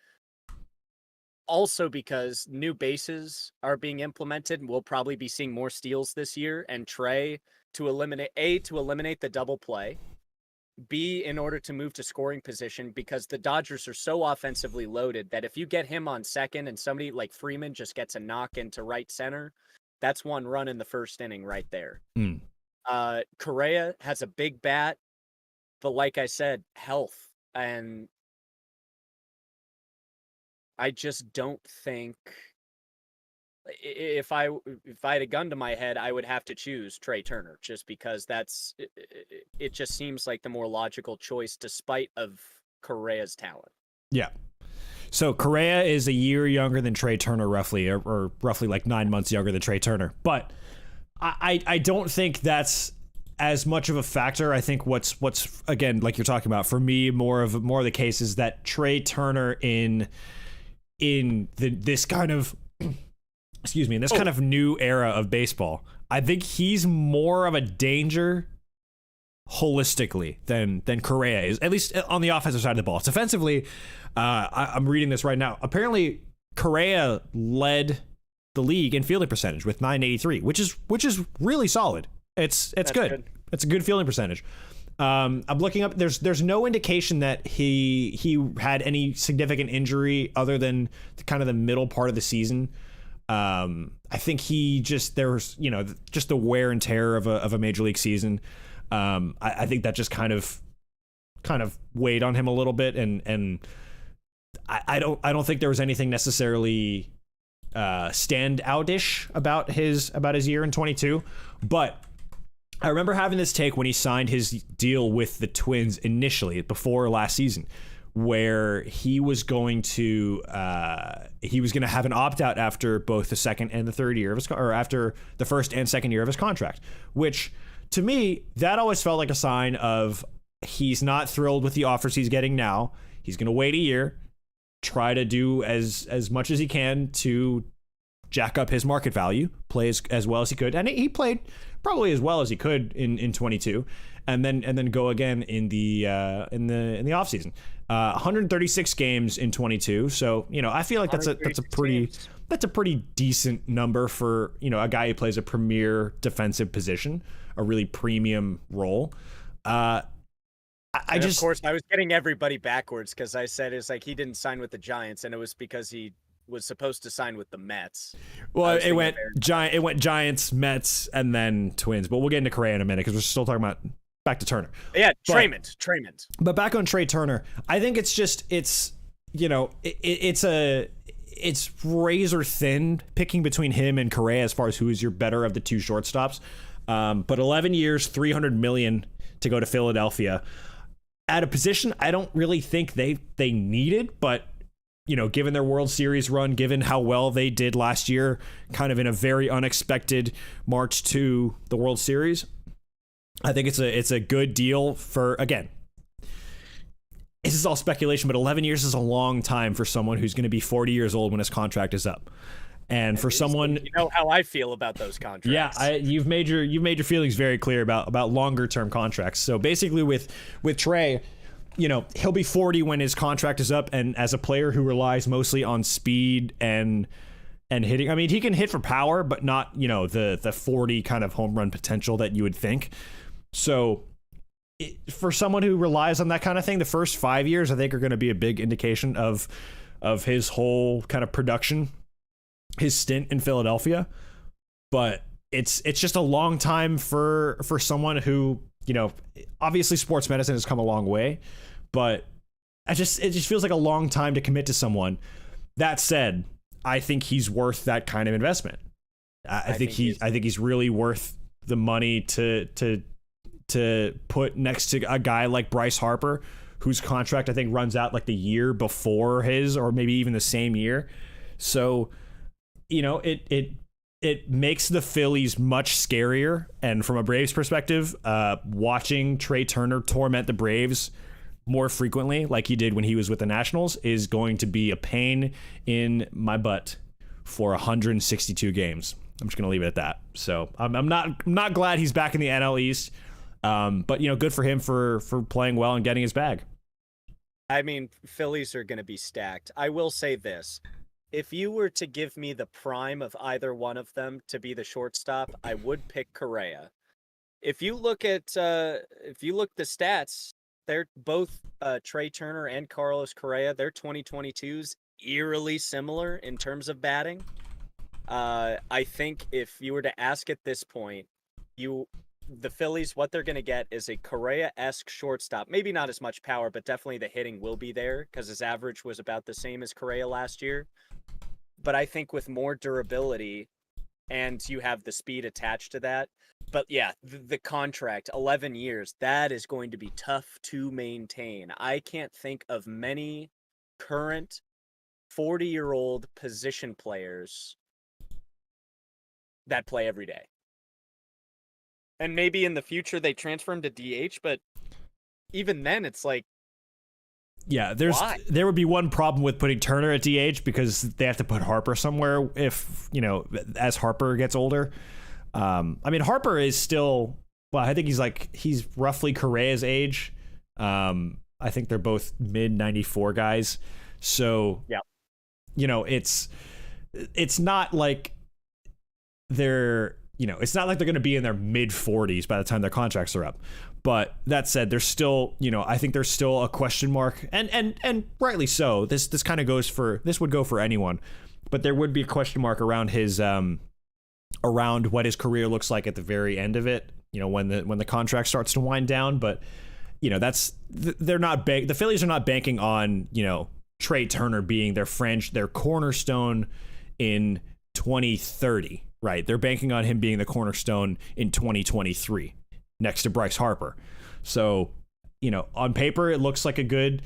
Also because new bases are being implemented, and we'll probably be seeing more steals this year. And Trey, to eliminate the double play, B, in order to move to scoring position, because the Dodgers are so offensively loaded that if you get him on second and somebody like Freeman just gets a knock into right center, that's 1 run in the first inning right there. Correa has a big bat, but like I said, health. And I just don't think, if I had a gun to my head, I would have to choose Trey Turner, just because it just seems like the more logical choice, despite of Correa's talent. Yeah. So Correa is a year younger than Trey Turner, roughly, or roughly like 9 months younger than Trey Turner. But I don't think that's as much of a factor. I think what's again, like you're talking about, for me, more of the case is that Trey Turner in this kind of excuse me, in this kind of new era of baseball, I think he's more of a danger holistically than Correa is, at least on the offensive side of the ball. Defensively, I'm reading this right now. Apparently, Correa led the league in fielding percentage with 983, which is really solid. That's good. It's a good fielding percentage. I'm looking up. There's no indication that he had any significant injury other than kind of the middle part of the season. I think there was just the wear and tear of a major league season. I think that just kind of weighed on him a little bit, and I don't think there was anything necessarily stand out-ish about his year in 22, but I remember having this take when he signed his deal with the Twins initially before last season, where he was going to have an opt-out after both the second and the third year of his, or after the first and second year of his contract, which to me, that always felt like a sign of he's not thrilled with the offers he's getting now. He's going to wait a year, try to do as much as he can to jack up his market value, play as well as he could, and he played probably as well as he could in 22, and then go again in the offseason. 136 games in 22, so I feel like that's a pretty decent number for a guy who plays a premier defensive position, a really premium role. Of course, I was getting everybody backwards because I said it's like he didn't sign with the Giants, and it was because he was supposed to sign with the Mets. Well, it went Giants, Mets, and then Twins. But we'll get into Correa in a minute because we're still talking about back to Turner. Yeah, Treymond. But back on Trey Turner, I think it's razor thin picking between him and Correa as far as who is your better of the two shortstops. But 11 years, $300 million to go to Philadelphia at a position I don't really think they needed, but given their World Series run, given how well they did last year, kind of in a very unexpected march to the World Series, I think it's a good deal for, again, this is all speculation, but 11 years is a long time for someone who's going to be 40 years old when his contract is up. And for someone, how I feel about those contracts. Yeah, you've made your feelings very clear about longer term contracts. So basically with Trey, he'll be 40 when his contract is up, and as a player who relies mostly on speed and hitting, I mean, he can hit for power, but not, the 40 kind of home run potential that you would think. So for someone who relies on that kind of thing, the first 5 years, I think, are going to be a big indication of his whole kind of production, his stint in Philadelphia. But it's just a long time for someone who, obviously sports medicine has come a long way, but it just feels like a long time to commit to someone. That said, I think he's worth that kind of investment. I think he's really worth the money to put next to a guy like Bryce Harper, whose contract I think runs out like the year before his, or maybe even the same year. So, it makes the Phillies much scarier. And from a Braves perspective, watching Trey Turner torment the Braves more frequently, like he did when he was with the Nationals, is going to be a pain in my butt for 162 games. I'm just going to leave it at that. So I'm not glad he's back in the NL East. But good for him for playing well and getting his bag. I mean, Phillies are going to be stacked. I will say this. If you were to give me the prime of either one of them to be the shortstop, I would pick Correa. If you look the stats, they're both Trey Turner and Carlos Correa. Their 2022s eerily similar in terms of batting. I think if you were to ask at this point, the Phillies, what they're going to get is a Correa-esque shortstop. Maybe not as much power, but definitely the hitting will be there because his average was about the same as Correa last year. But I think with more durability, and you have the speed attached to that. But yeah, the contract, 11 years, that is going to be tough to maintain. I can't think of many current 40-year-old position players that play every day. And maybe in the future they transfer him to DH, but even then it's like, yeah, why? there would be one problem with putting Turner at DH because they have to put Harper somewhere if, as Harper gets older. I mean, Harper is still, well, I think he's roughly Correa's age. I think they're both mid 94 guys. So, yeah, it's not like they're, it's not like they're going to be in their mid 40s by the time their contracts are up. But that said, there's still, I think there's still a question mark, and rightly so. This kind of this would go for anyone, but there would be a question mark around his around what his career looks like at the very end of it. When the contract starts to wind down. But the Phillies are not banking on Trey Turner being their cornerstone in 2030. Right, they're banking on him being the cornerstone in 2023. Next to Bryce Harper. So, on paper, it looks like a good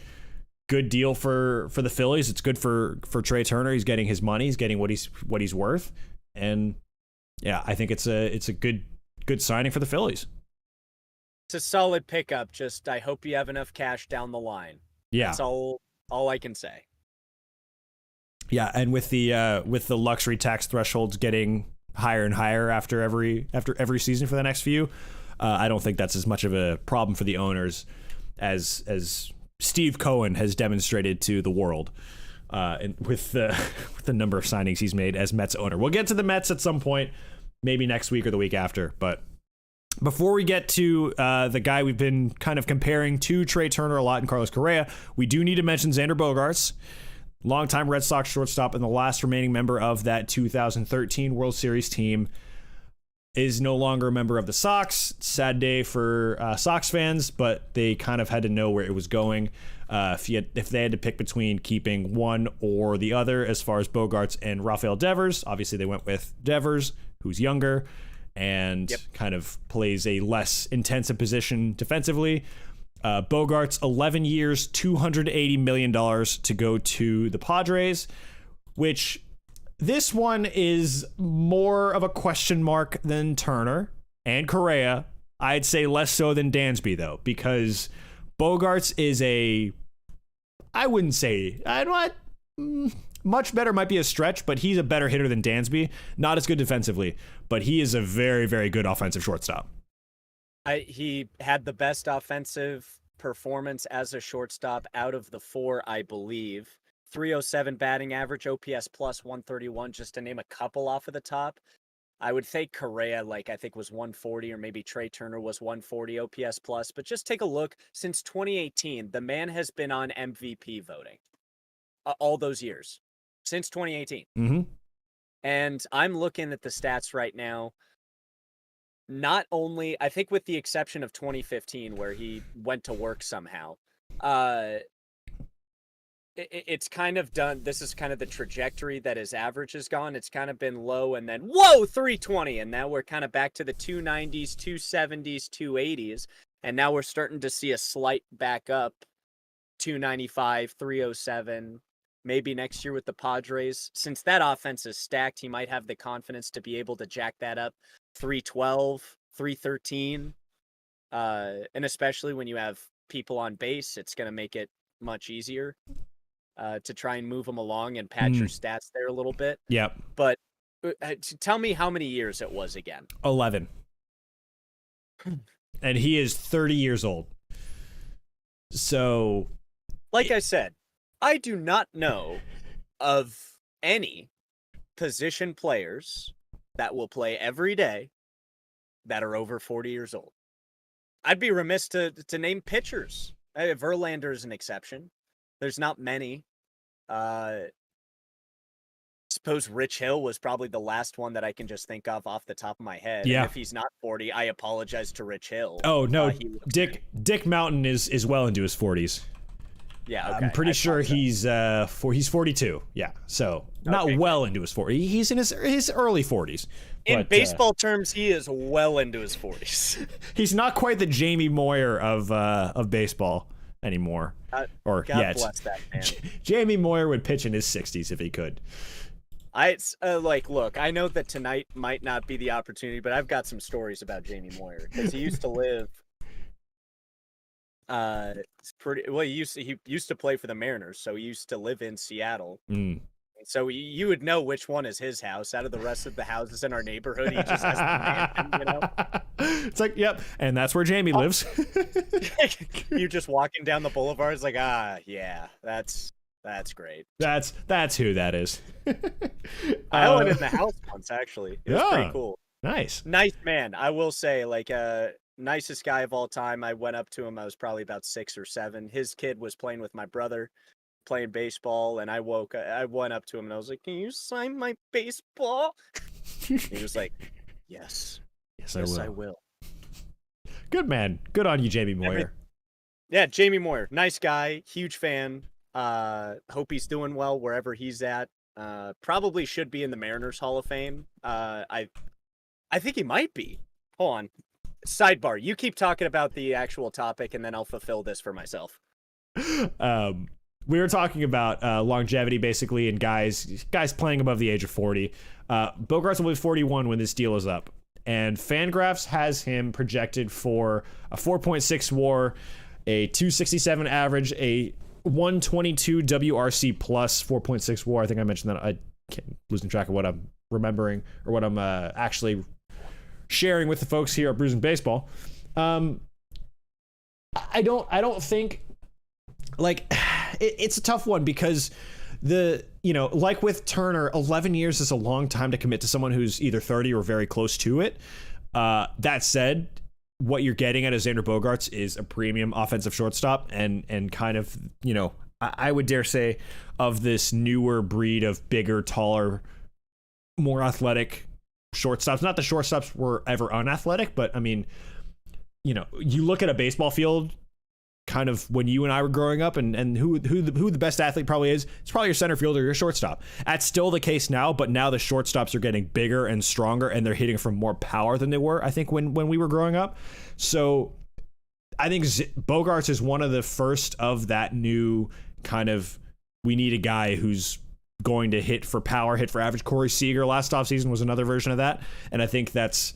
deal for the Phillies. It's good for Trey Turner. He's getting his money. He's getting what he's worth. And yeah, I think it's a good signing for the Phillies. It's a solid pickup. Just I hope you have enough cash down the line. Yeah. That's all I can say. Yeah, and with the luxury tax thresholds getting higher and higher after every season for the next few, I don't think that's as much of a problem for the owners as Steve Cohen has demonstrated to the world, and with the number of signings he's made as Mets owner. We'll get to the Mets at some point, maybe next week or the week after. But before we get to the guy we've been kind of comparing to Trey Turner a lot in Carlos Correa, we do need to mention Xander Bogaerts, longtime Red Sox shortstop and the last remaining member of that 2013 World Series team. Is no longer a member of the Sox. Sad day for Sox fans, but they kind of had to know where it was going. If they had to pick between keeping one or the other, as far as Bogaerts and Rafael Devers, obviously they went with Devers, who's younger and kind of plays a less intensive position defensively. Bogaerts, 11 years, $280 million to go to the Padres, which... This one is more of a question mark than Turner and Correa. I'd say less so than Dansby, though, because Bogaerts is much better might be a stretch, but he's a better hitter than Dansby. Not as good defensively, but he is a very, very good offensive shortstop. He had the best offensive performance as a shortstop out of the four, I believe. 307 batting average, OPS plus 131, just to name a couple off of the top. I would think Correa, I think was 140, or maybe Trey Turner was 140 OPS plus. But just take a look. Since 2018, the man has been on MVP voting all those years, since 2018. Mm-hmm. And I'm looking at the stats right now. Not only, I think with the exception of 2015, where he went to work somehow, it's kind of done. This is kind of the trajectory that his average has gone. It's kind of been low and then, 320. And now we're kind of back to the 290s, 270s, 280s. And now we're starting to see a slight back up, 295, 307. Maybe next year with the Padres. Since that offense is stacked, he might have the confidence to be able to jack that up 312, 313. And especially when you have people on base, it's going to make it much easier to try and move them along and pad your stats there a little bit. Yep. But tell me how many years it was again. 11. And he is 30 years old. So, like I said, I do not know of any position players that will play every day that are over 40 years old. I'd be remiss to name pitchers. Verlander is an exception. There's not many. Suppose Rich Hill was probably the last one that I can just think of off the top of my head. Yeah. And if he's not 40, I apologize to Rich Hill. Oh no, Dick Mountain is well into his 40s. Yeah, okay. I'm pretty sure he's 42. Yeah, so not well into his 40s. He's in his early 40s. In baseball terms, he is well into his 40s. He's not quite the Jamie Moyer of baseball anymore. God bless that man. Jamie Moyer would pitch in his 60s if he could. Look, I know that tonight might not be the opportunity, but I've got some stories about Jamie Moyer because he used to live. It's pretty well. He used to play for the Mariners, so he used to live in Seattle. Mm. So you would know which one is his house out of the rest of the houses in our neighborhood. He just has the mansion, you know. It's like, yep, and that's where Jamie lives. You're just walking down the boulevard. It's like, yeah, that's great. That's who that is. I went in the house once, actually. It was pretty cool. Nice Man. I will say, nicest guy of all time. I went up to him. I was probably about 6 or 7. His kid was playing with my brother, playing baseball, and I went up to him and I was like, "Can you sign my baseball?" He was like, "Yes, I will." Good man. Good on you, Jamie Moyer. Yeah, Jamie Moyer, nice guy, huge fan. Hope he's doing well wherever he's at. Probably should be in the Mariners Hall of Fame. I think he might be. Hold on. Sidebar. You keep talking about the actual topic, and then I'll fulfill this for myself. We were talking about longevity, basically, and guys playing above the age of 40. Bogarts will be 41 when this deal is up, and Fangraphs has him projected for a 4.6 WAR, a 267 average, a 122 WRC plus 4.6 WAR. I think I mentioned that. I can't losing track of what I'm remembering or what I'm actually sharing with the folks here at Brews and Baseball. I don't think it's a tough one because like with Turner, 11 years is a long time to commit to someone who's either 30 or very close to it. That said, what you're getting at Xander Bogaerts is a premium offensive shortstop and kind of, I would dare say of this newer breed of bigger, taller, more athletic shortstops. Not the shortstops were ever unathletic, but I mean, you look at a baseball field kind of when you and I were growing up and who the best athlete probably is, it's probably your center fielder or your shortstop. That's still the case now, but now the shortstops are getting bigger and stronger and they're hitting from more power than they were, I think, when we were growing up. So I think Bogaerts is one of the first of that new kind of, we need a guy who's going to hit for power, hit for average. Corey Seager last offseason was another version of that. And I think that's,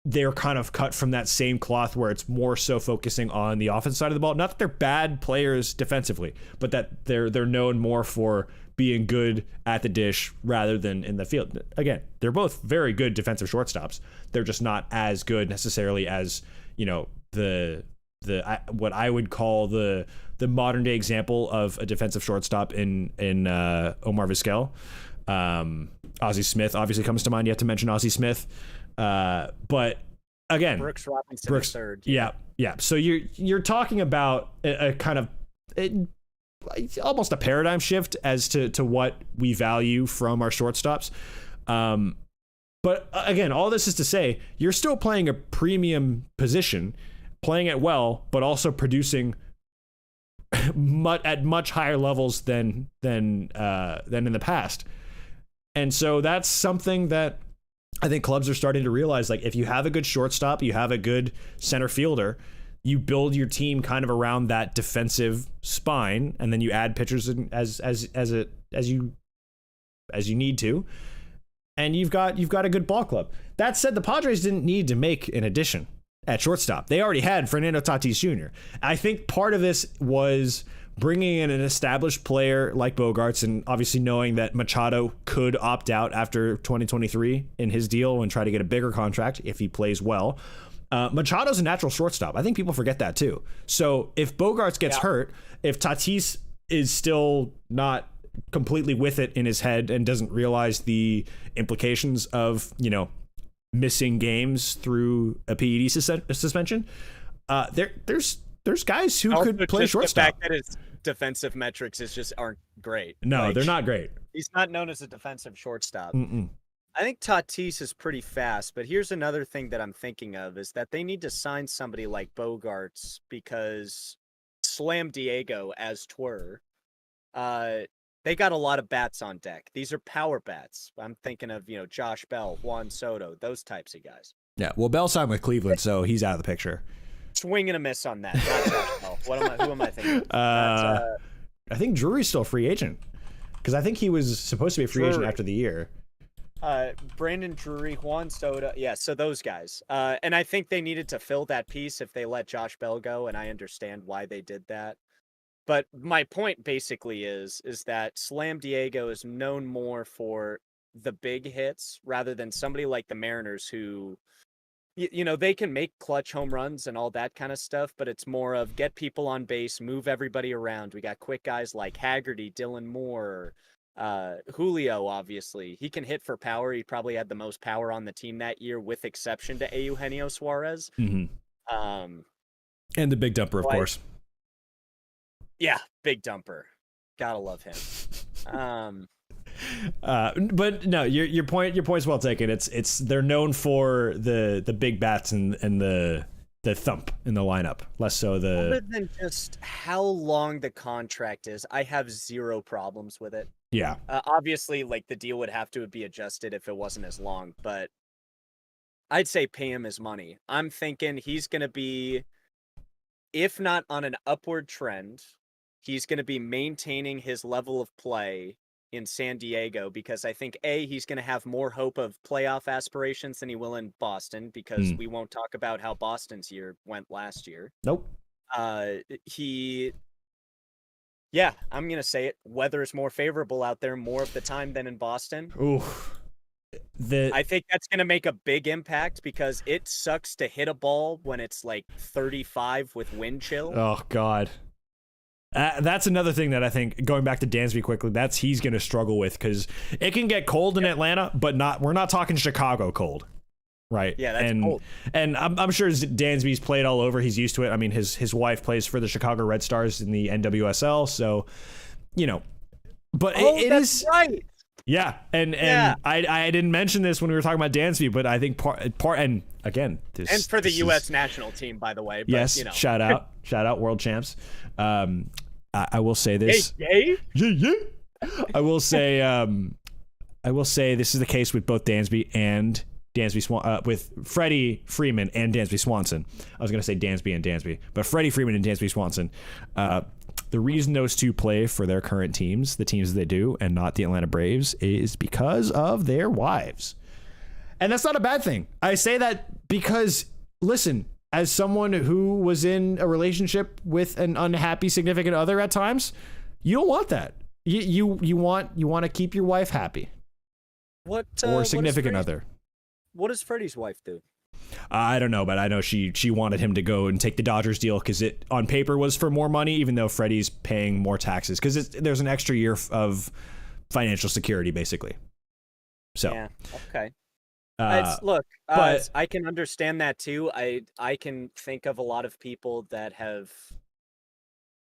they're kind of cut from that same cloth where it's more so focusing on the offensive side of the ball. Not that they're bad players defensively, but that they're known more for being good at the dish rather than in the field. Again, they're both very good defensive shortstops. They're just not as good necessarily as, what I would call the modern day example of a defensive shortstop in Omar Vizquel. Ozzie Smith obviously comes to mind. You have to mention Ozzie Smith. But again, Brooks Robinson third. Yeah. So you're talking about a kind of almost a paradigm shift as to what we value from our shortstops. But again, all this is to say you're still playing a premium position, playing it well, but also producing at much higher levels than in the past. And so that's something that I think clubs are starting to realize, like, if you have a good shortstop, you have a good center fielder, you build your team kind of around that defensive spine, and then you add pitchers as you need to, and you've got a good ball club. That said, the Padres didn't need to make an addition at shortstop. They already had Fernando Tatis Jr. I think part of this was bringing in an established player like Bogaerts, and obviously knowing that Machado could opt out after 2023 in his deal and try to get a bigger contract if he plays well. Machado's a natural shortstop. I think people forget that too. So if Bogaerts gets hurt, if Tatis is still not completely with it in his head and doesn't realize the implications of, missing games through a PED suspension, there's guys who also could play shortstop. The fact that his defensive metrics aren't great. No, they're not great. He's not known as a defensive shortstop. Mm-mm. I think Tatis is pretty fast, but here's another thing that I'm thinking of is that they need to sign somebody like Bogaerts because Slam Diego as twir. They got a lot of bats on deck. These are power bats. I'm thinking of, Josh Bell, Juan Soto, those types of guys. Yeah, well, Bell signed with Cleveland, so he's out of the picture. Swing and a miss on that. Not Josh Bell. Who am I thinking of? I think Drury's still a free agent. Because I think he was supposed to be a free agent Drury. after the year. Brandon Drury, Juan Soto. Yeah, so those guys. And I think they needed to fill that piece if they let Josh Bell go, and I understand why they did that. But my point basically is that Slam Diego is known more for the big hits rather than somebody like the Mariners who, they can make clutch home runs and all that kind of stuff, but it's more of get people on base, move everybody around. We got quick guys like Haggerty, Dylan Moore, Julio, obviously. He can hit for power. He probably had the most power on the team that year, with exception to Eugenio Suarez. And the big dumper, of course. Yeah, big dumper. Gotta love him. But no, your point's well taken. It's they're known for the big bats and the thump in the lineup, less so other than just how long the contract is. I have zero problems with it. Yeah. Obviously, like, the deal would have to be adjusted if it wasn't as long, but I'd say pay him his money. I'm thinking he's going to be, if not on an upward trend, he's going to be maintaining his level of play in San Diego, because I think he's going to have more hope of playoff aspirations than he will in Boston, because we won't talk about how Boston's year went last year. Nope. Yeah, I'm going to say it. Weather is more favorable out there more of the time than in Boston. Ooh. I think that's going to make a big impact, because it sucks to hit a ball when it's like 35 with wind chill. Oh, God. That's another thing that I think, going back to Dansby quickly, he's going to struggle with, because it can get cold in Atlanta, but we're not talking Chicago cold, right? Yeah, that's cold. And I'm sure Dansby's played all over. He's used to it. I mean, his wife plays for the Chicago Red Stars in the NWSL, so, but it is right. Yeah, and I didn't mention this when we were talking about Dansby, but I think part and again, and for the U.S. national team, by the way. But, yes, shout out, world champs. I will say this. Yay. I will say this is the case with both Dansby and with Freddie Freeman and Dansby Swanson. I was going to say Dansby and Dansby, but Freddie Freeman and Dansby Swanson. The reason those two play for their current teams, the teams that they do, and not the Atlanta Braves, is because of their wives. And that's not a bad thing. I say that because, listen, as someone who was in a relationship with an unhappy significant other at times, you don't want that. You want to keep your wife happy. Or significant other. What does Freddie's wife do? I don't know, but I know she wanted him to go and take the Dodgers deal because it on paper was for more money, even though Freddie's paying more taxes, because there's an extra year of financial security, basically. So yeah, okay. But I can understand that too. I can think of a lot of people that have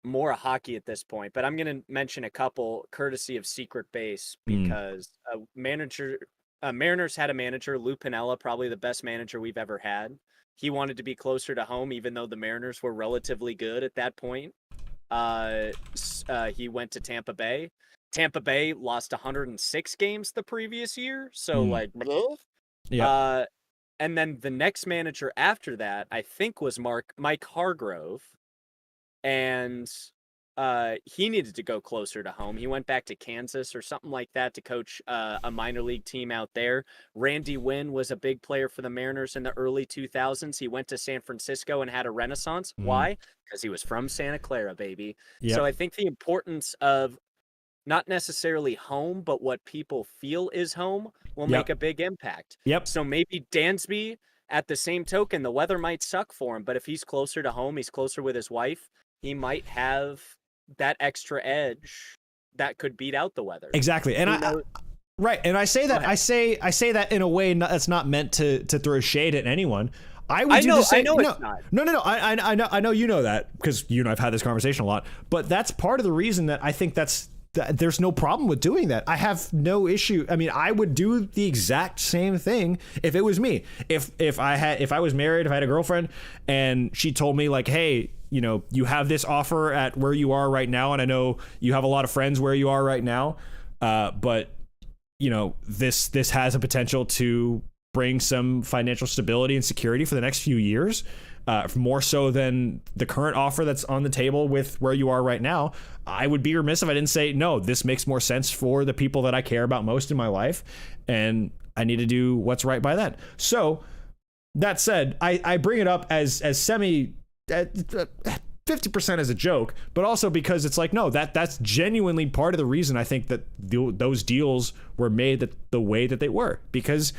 more hockey at this point, but I'm going to mention a couple courtesy of Secret Base, because Mariners had a manager, Lou Piniella, probably the best manager we've ever had. He wanted to be closer to home, even though the Mariners were relatively good at that point. He went to Tampa Bay. Tampa Bay lost 106 games the previous year, so yeah. And then the next manager after that, I think, was Mike Hargrove, and he needed to go closer to home. He went back to Kansas or something like that to coach a minor league team out there. Randy Wynn was a big player for the Mariners in the early 2000s. He went to San Francisco and had a renaissance. Why? Because he was from Santa Clara, baby. Yep. So I think the importance of not necessarily home, but what people feel is home will make a big impact. Yep. So maybe Dansby, at the same token, the weather might suck for him, but if he's closer to home, he's closer with his wife, he might have that extra edge that could beat out the weather. Exactly. And I say that I say that in a way that's not meant to throw shade at anyone. I would do the same. I know it's not. No. I know you know that, because you and I've had this conversation a lot. But that's part of the reason that I think there's no problem with doing that. I have no issue. I mean, I would do the exact same thing if it was me. If I was married, if I had a girlfriend and she told me, like, hey, you have this offer at where you are right now, and I know you have a lot of friends where you are right now, but this has a potential to bring some financial stability and security for the next few years, more so than the current offer that's on the table with where you are right now, I would be remiss if I didn't say, no, this makes more sense for the people that I care about most in my life, and I need to do what's right by that. So that said, I bring it up as 50% as a joke, but also because it's like, no, that's genuinely part of the reason I think that those deals were made the way that they were, because,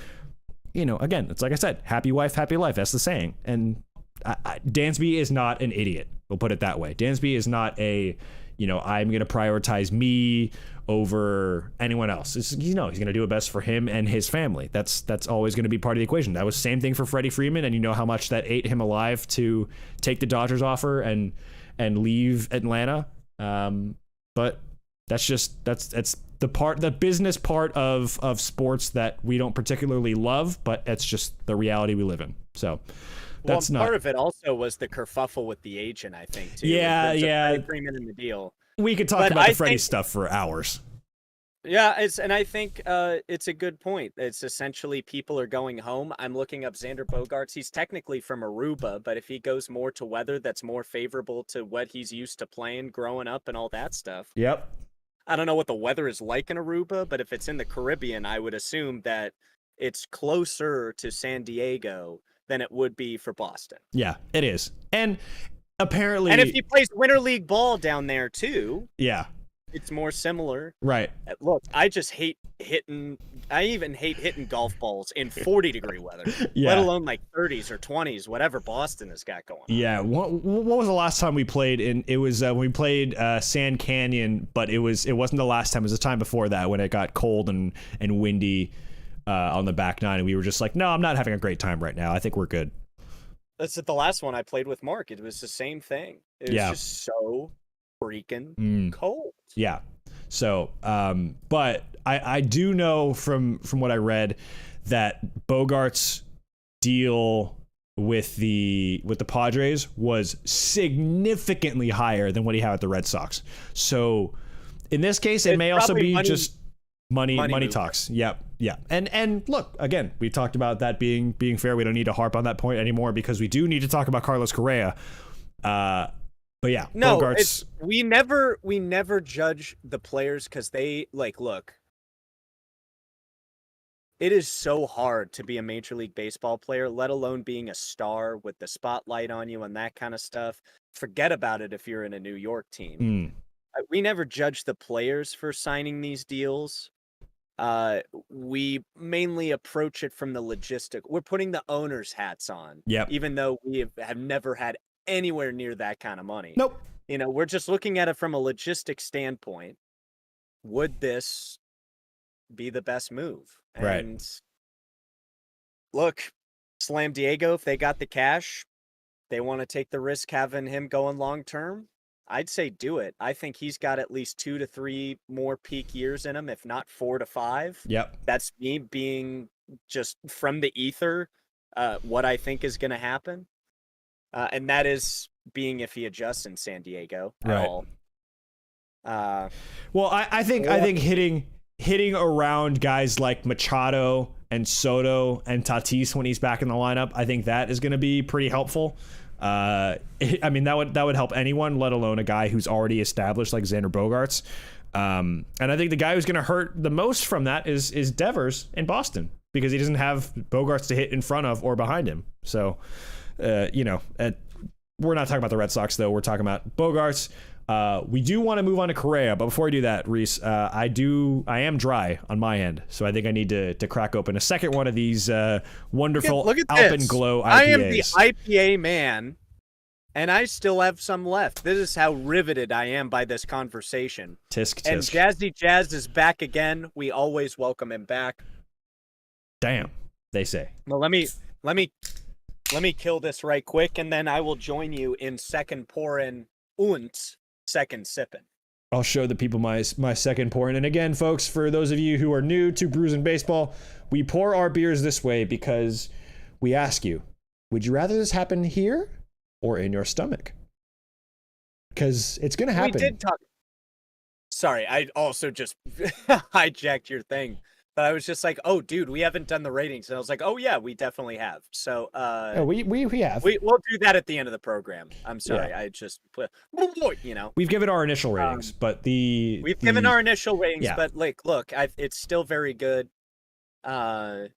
again, it's like I said, happy wife, happy life. That's the saying. And Dansby is not an idiot. We'll put it that way. Dansby is not I'm going to prioritize me over anyone else. He's going to do it best for him and his family. That's always going to be part of the equation. That was the same thing for Freddie Freeman, and how much that ate him alive to take the Dodgers offer and leave Atlanta. But that's the business part of sports that we don't particularly love, but it's just the reality we live in. So that's part of it also was the kerfuffle with the agent, I think, too. Yeah. Freddie Freeman in the deal. We could talk about the Freddie stuff for hours. Yeah, and I think it's a good point. It's essentially people are going home. I'm looking up Xander Bogaerts. He's technically from Aruba, but if he goes more to weather that's more favorable to what he's used to playing growing up and all that stuff. Yep. I don't know what the weather is like in Aruba, but if it's in the Caribbean, I would assume that it's closer to San Diego than it would be for Boston. Yeah, it is. And apparently... And if he plays Winter League ball down there, too... Yeah. It's more similar. Right. Look, I just hate hitting... I even hate hitting golf balls in 40-degree weather, let alone like 30s or 20s, whatever Boston has got going on. Yeah. What was the last time we played? It was when we played Sand Canyon, but it wasn't the last time. It was the time before that when it got cold and windy on the back nine, and we were just like, no, I'm not having a great time right now. I think we're good. That's the last one I played with Mark. It was the same thing. It was just so freaking cold. Yeah. So, but I do know from what I read that Bogart's deal with the Padres was significantly higher than what he had with the Red Sox. So in this case, it may also be just money talks. Yep. Yeah. And look, again, we talked about that being fair. We don't need to harp on that point anymore because we do need to talk about Carlos Correa. But yeah, no, Bogarts. We never judge the players because they look. It is so hard to be a Major League Baseball player, let alone being a star with the spotlight on you and that kind of stuff. Forget about it if you're in a New York team. We never judge the players for signing these deals. We mainly approach it from the logistic. We're putting the owner's hats on. Yep. Even though we have never had anywhere near that kind of money. Nope. We're just looking at it from a logistic standpoint. Would this be the best move? Right. And look, Slam Diego, if they got the cash, they want to take the risk having him going long term, I'd say do it. I think he's got at least 2 to 3 more peak years in him, if not 4 to 5. Yep. That's me being just from the ether, what I think is going to happen. And that is being if he adjusts in San Diego at all. Well, I think hitting around guys like Machado and Soto and Tatis when he's back in the lineup, I think that is going to be pretty helpful. I mean, that would help anyone, let alone a guy who's already established like Xander Bogaerts. And I think the guy who's going to hurt the most from that is Devers in Boston because he doesn't have Bogaerts to hit in front of or behind him. So, we're not talking about the Red Sox, though. We're talking about Bogaerts. We do want to move on to Correa, but before we do that, Reese, I am dry on my end, so I think I need to crack open a second one of these wonderful look at Alpenglow IPAs. I am the IPA man, and I still have some left. This is how riveted I am by this conversation. Tisk. And Jazzy Jazz is back again. We always welcome him back. Damn, they say. Well, let me kill this right quick, and then I will join you in second pouring and second sipping. I'll show the people my second pouring. And again, folks, for those of you who are new to Brews and Baseball, we pour our beers this way because we ask you, would you rather this happen here or in your stomach? Because it's going to happen. We did talk. Sorry, I also just hijacked your thing. But I was just like, oh, dude, we haven't done the ratings. And I was like, oh, yeah, we definitely have. So we have. We'll do that at the end of the program. I'm sorry. Yeah. I just, We've given our initial ratings, but we've given our initial ratings, yeah. but like, look, it's still very good. And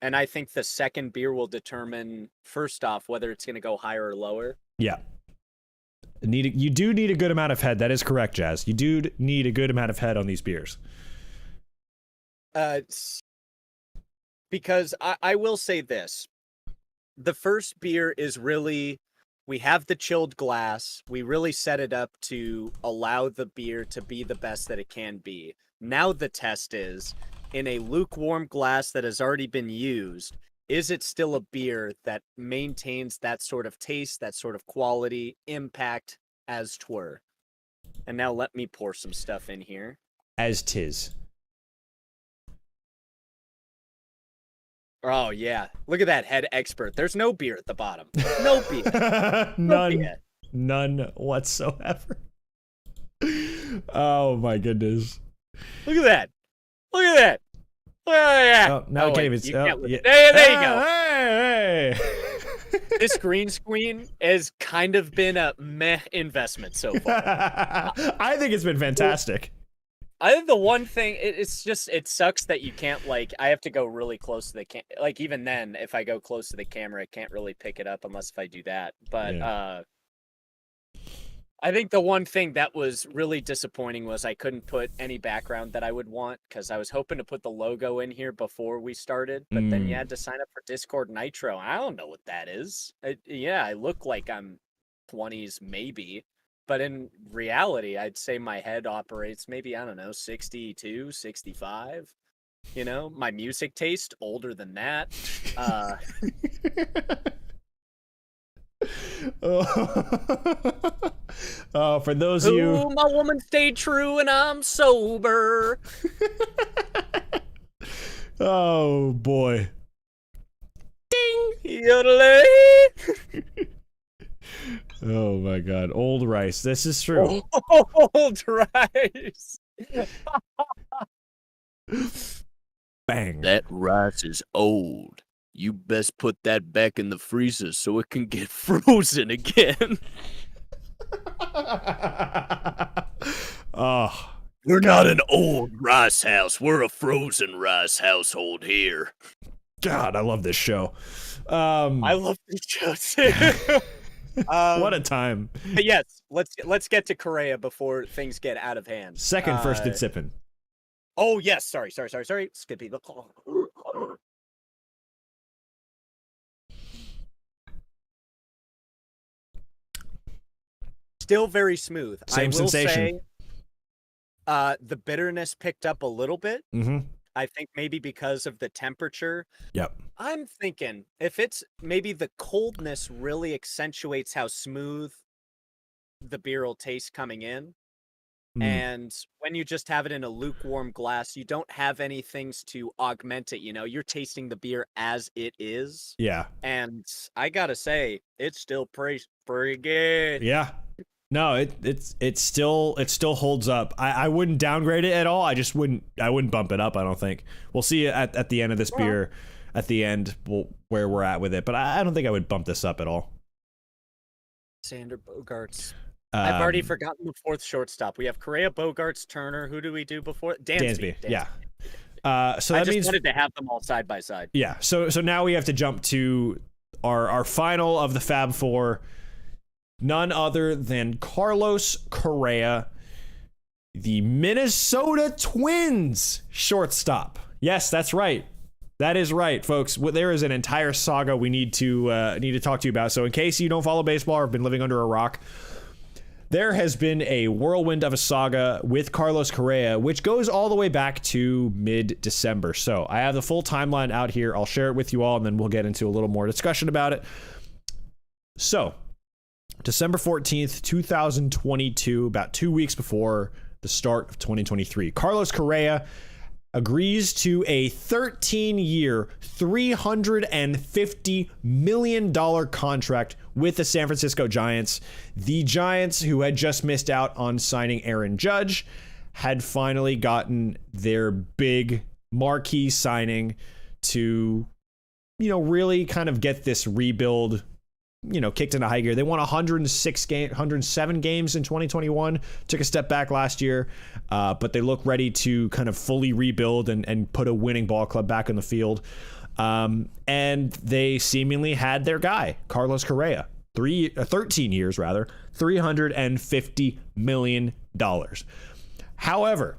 I think the second beer will determine, first off, whether it's going to go higher or lower. Yeah. You do need a good amount of head. That is correct, Jazz. You do need a good amount of head on these beers. Because I will say this. The first beer is really, we have the chilled glass. We really set it up to allow the beer to be the best that it can be. Now the test is, in a lukewarm glass that has already been used, is it still a beer that maintains that sort of taste, that sort of quality, impact as 'twere? And now let me pour some stuff in here. As 'tis. Oh, yeah. Look at that head expert. There's no beer at the bottom. No beer. None whatsoever. Oh, my goodness. Look at that. Look at that. Oh, yeah. Oh, now I can't even... Yeah. There you go. Hey. This green screen has kind of been a meh investment so far. I think it's been fantastic. I think the one thing, it's just, it sucks that you can't, like, I have to go really close to the like, even then, if I go close to the camera, I can't really pick it up unless if I do that. But, Yeah. I think the one thing that was really disappointing was I couldn't put any background that I would want, because I was hoping to put the logo in here before we started, but then you had to sign up for Discord Nitro. I don't know what that is. I look like I'm 20s maybe, but in reality, I'd say my head operates maybe, I don't know, 62, 65. You know, my music taste, older than that. Oh, for those of you... my woman stayed true and I'm sober. Oh, boy. Ding! Yodelay! Oh, my God. Old rice. This is true. Old rice. Bang. That rice is old. You best put that back in the freezer so it can get frozen again. Oh. We're not an old rice house. We're a frozen rice household here. God, I love this show. I love this show too. What a time. But yes, let's get to Correa before things get out of hand. Second first and sipping. Oh yes, sorry. Skippy the call. Still very smooth. Same I will sensation. Say, the bitterness picked up a little bit. Mm-hmm. I think maybe because of the temperature. Yep. I'm thinking if it's maybe the coldness really accentuates how smooth the beer will taste coming in. And when you just have it in a lukewarm glass, you don't have any things to augment it. You know, you're tasting the beer as it is. Yeah. And I gotta say, it's still pretty good. Yeah. No, it still holds up. I wouldn't downgrade it at all. I wouldn't bump it up, I don't think. We'll see at the end of this beer, at the end, where we're at with it. But I don't think I would bump this up at all. Sander Bogarts. I've already forgotten the fourth shortstop. We have Correa, Bogarts, Turner. Who do we do before? Dansby. Yeah. So I that means wanted to have them all side by side. Yeah. So now we have to jump to our final of the Fab Four. None other than Carlos Correa, the Minnesota Twins shortstop. Yes, that's right. That is right, folks. There is an entire saga we need to talk to you about. So in case you don't follow baseball or have been living under a rock, there has been a whirlwind of a saga with Carlos Correa, which goes all the way back to mid-December. So I have the full timeline out here. I'll share it with you all, and then we'll get into a little more discussion about it. So, December 14th, 2022, about 2 weeks before the start of 2023, Carlos Correa agrees to a 13-year, $350 million contract with the San Francisco Giants. The Giants, who had just missed out on signing Aaron Judge, had finally gotten their big marquee signing to, really kind of get this rebuild, kicked into high gear. They won 107 games in 2021, took a step back last year, but they look ready to kind of fully rebuild and put a winning ball club back in the field. And they seemingly had their guy, Carlos Correa, 13 years rather, $350 million. However,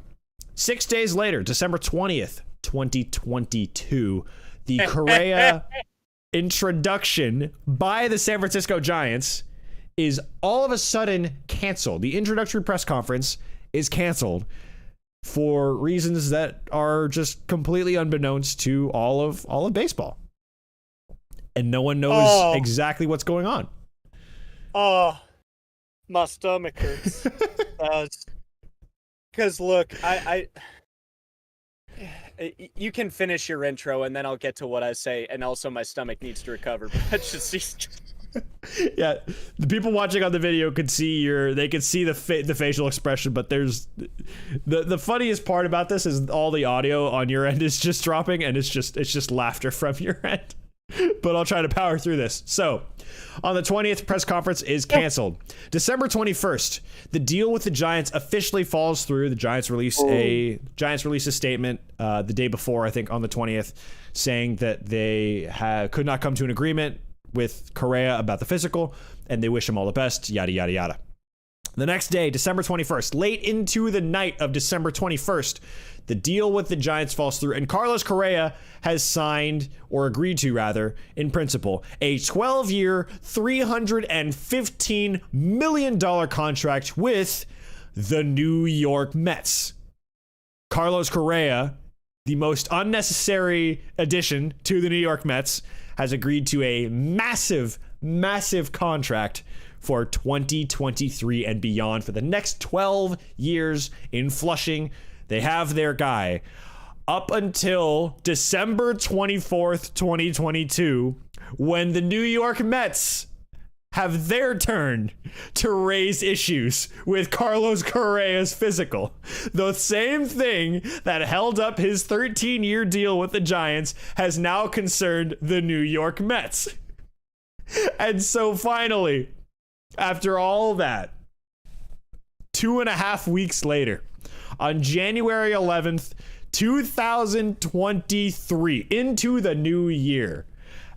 6 days later, December 20th, 2022, the Correa introduction by the San Francisco Giants is all of a sudden canceled. The introductory press conference is canceled for reasons that are just completely unbeknownst to all of baseball. And no one knows exactly what's going on. Oh, my stomach hurts. Because look, I you can finish your intro and then I'll get to what I say, and also my stomach needs to recover. But just yeah, the people watching on the video could see the facial expression, but there's the funniest part about this is all the audio on your end is just dropping, and it's just laughter from your end. But I'll try to power through this. So, on the 20th, press conference is canceled. December 21st, the deal with the Giants officially falls through. The Giants release a statement the day before, I think on the 20th, saying that they could not come to an agreement with Correa about the physical, and they wish him all the best, yada, yada, yada. The next day, December 21st, late into the night of December 21st, the deal with the Giants falls through, and Carlos Correa has signed, or agreed to rather, in principle, a 12-year, $315 million contract with the New York Mets. Carlos Correa, the most unnecessary addition to the New York Mets, has agreed to a massive, massive contract for 2023 and beyond for the next 12 years in Flushing. They have their guy up until December 24th, 2022, when the New York Mets have their turn to raise issues with Carlos Correa's physical. The same thing that held up his 13-year deal with the Giants has now concerned the New York Mets. And so finally, after all that, 2.5 weeks later, on January 11th, 2023, into the new year,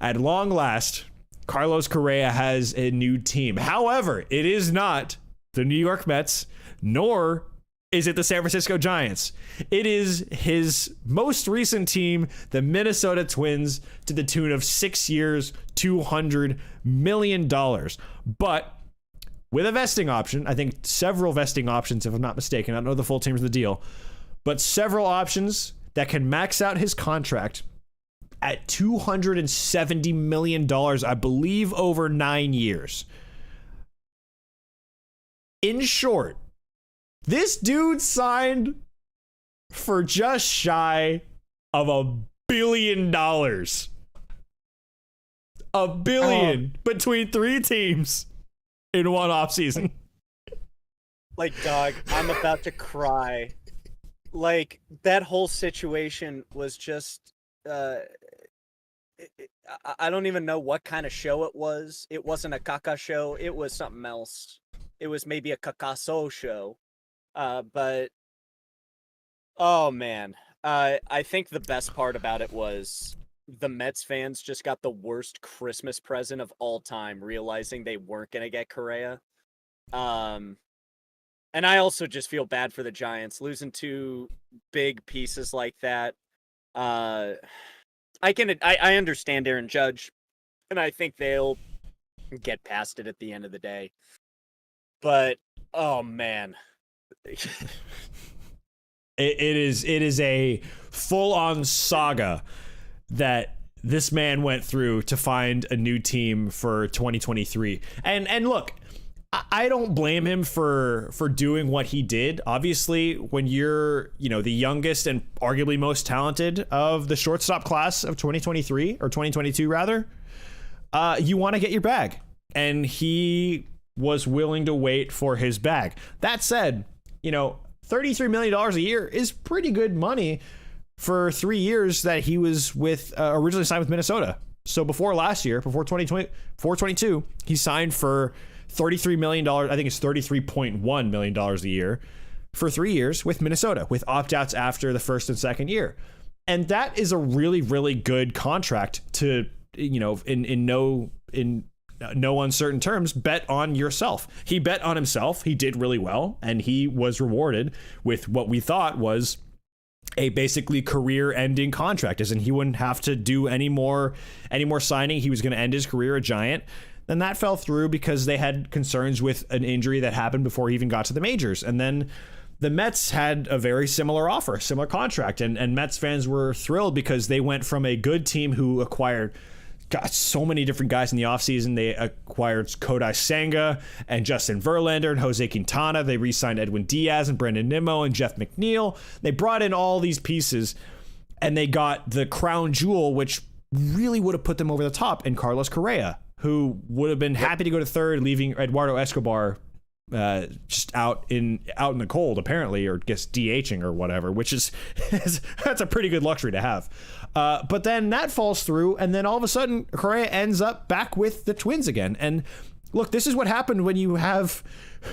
at long last, Carlos Correa has a new team. However, it is not the New York Mets, nor is it the San Francisco Giants. It is his most recent team, the Minnesota Twins, to the tune of 6 years, $200 million. But with a vesting option, I think several vesting options, if I'm not mistaken. I don't know the full terms of the deal, but several options that can max out his contract at $270 million, I believe, over 9 years. In short, this dude signed for just shy of $1 billion. $1 billion between 3 teams in one offseason. like, dog, I'm about to cry. Like, that whole situation was just I don't even know what kind of show it was. It wasn't a caca show. It was something else. It was maybe a cacaso show. But oh man, I think the best part about it was the Mets fans just got the worst Christmas present of all time, realizing they weren't gonna get Correa. And I also just feel bad for the Giants losing 2 big pieces like that. I understand Aaron Judge, and I think they'll get past it at the end of the day. But oh man, it is a full-on saga that this man went through to find a new team for 2023. And look, I don't blame him for doing what he did. Obviously, when you're, the youngest and arguably most talented of the shortstop class of 2023 or 2022 rather, you want to get your bag. And he was willing to wait for his bag. That said, $33 million a year is pretty good money for 3 years that he was with originally signed with Minnesota. So before last year, before 2022, he signed for $33 million. I think it's $33.1 million a year for 3 years with Minnesota, with opt-outs after the first and second year. And that is a really, really good contract to, in no uncertain terms, bet on yourself. He bet on himself. He did really well, and he was rewarded with what we thought was a basically career-ending contract, as in he wouldn't have to do any more signing. He was going to end his career a Giant. Then that fell through because they had concerns with an injury that happened before he even got to the majors. And then the Mets had a very similar offer, similar contract, and Mets fans were thrilled because they went from a good team who acquired so many different guys in the offseason. They acquired Kodai Senga and Justin Verlander and Jose Quintana. They re-signed Edwin Diaz and Brandon Nimmo and Jeff McNeil. They brought in all these pieces, and they got the crown jewel, which really would have put them over the top, in Carlos Correa, who would have been happy to go to third, leaving Eduardo Escobar just out in the cold, apparently, or guess DHing or whatever, which is that's a pretty good luxury to have. But then that falls through, and then all of a sudden Correa ends up back with the Twins again. And look, this is what happens when you have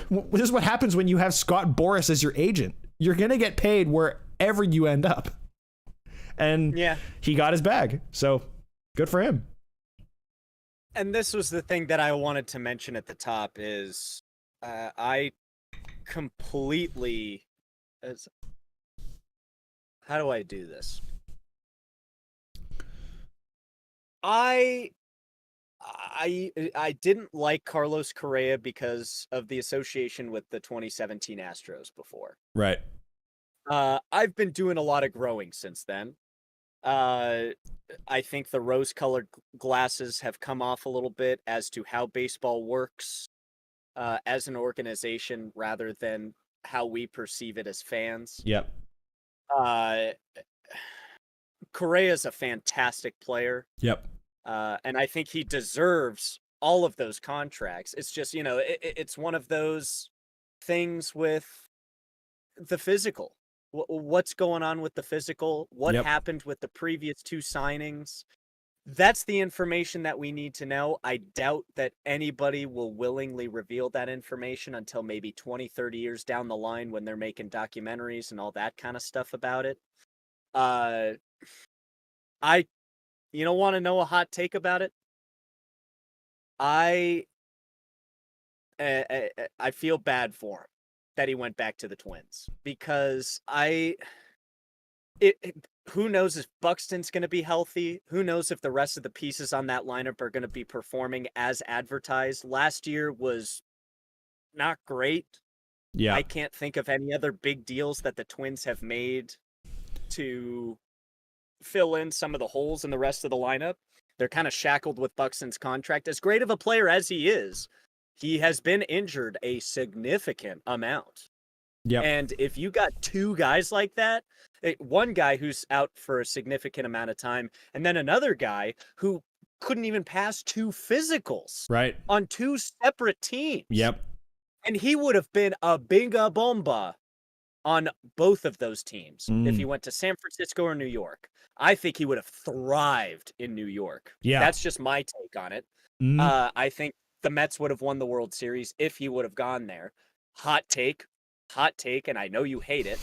Scott Boras as your agent. You're gonna get paid wherever you end up, and he got his bag, so good for him. And this was the thing that I wanted to mention at the top is I completely how do I do this? I didn't like Carlos Correa because of the association with the 2017 Astros before. Right. I've been doing a lot of growing since then. I think the rose-colored glasses have come off a little bit as to how baseball works as an organization rather than how we perceive it as fans. Yep. Correa's a fantastic player. Yep. And I think he deserves all of those contracts. It's just, it's one of those things with the physical. What's going on with the physical? What happened with the previous two signings? That's the information that we need to know. I doubt that anybody will willingly reveal that information until maybe 20, 30 years down the line when they're making documentaries and all that kind of stuff about it. You don't want to know a hot take about it? I feel bad for him that he went back to the Twins because who knows if Buxton's going to be healthy? Who knows if the rest of the pieces on that lineup are going to be performing as advertised? Last year was not great. Yeah. I can't think of any other big deals that the Twins have made to fill in some of the holes in the rest of the lineup. They're kind of shackled with Buxton's contract. As great of a player as he is, he has been injured a significant amount. Yeah. And if you got two guys like that, one guy who's out for a significant amount of time, and then another guy who couldn't even pass two physicals on two separate teams. Yep. And he would have been a binga bomba on both of those teams if he went to San Francisco or New York. I think he would have thrived in New York. Yeah. That's just my take on it. I think the Mets would have won the World Series if he would have gone there. Hot take, and I know you hate it,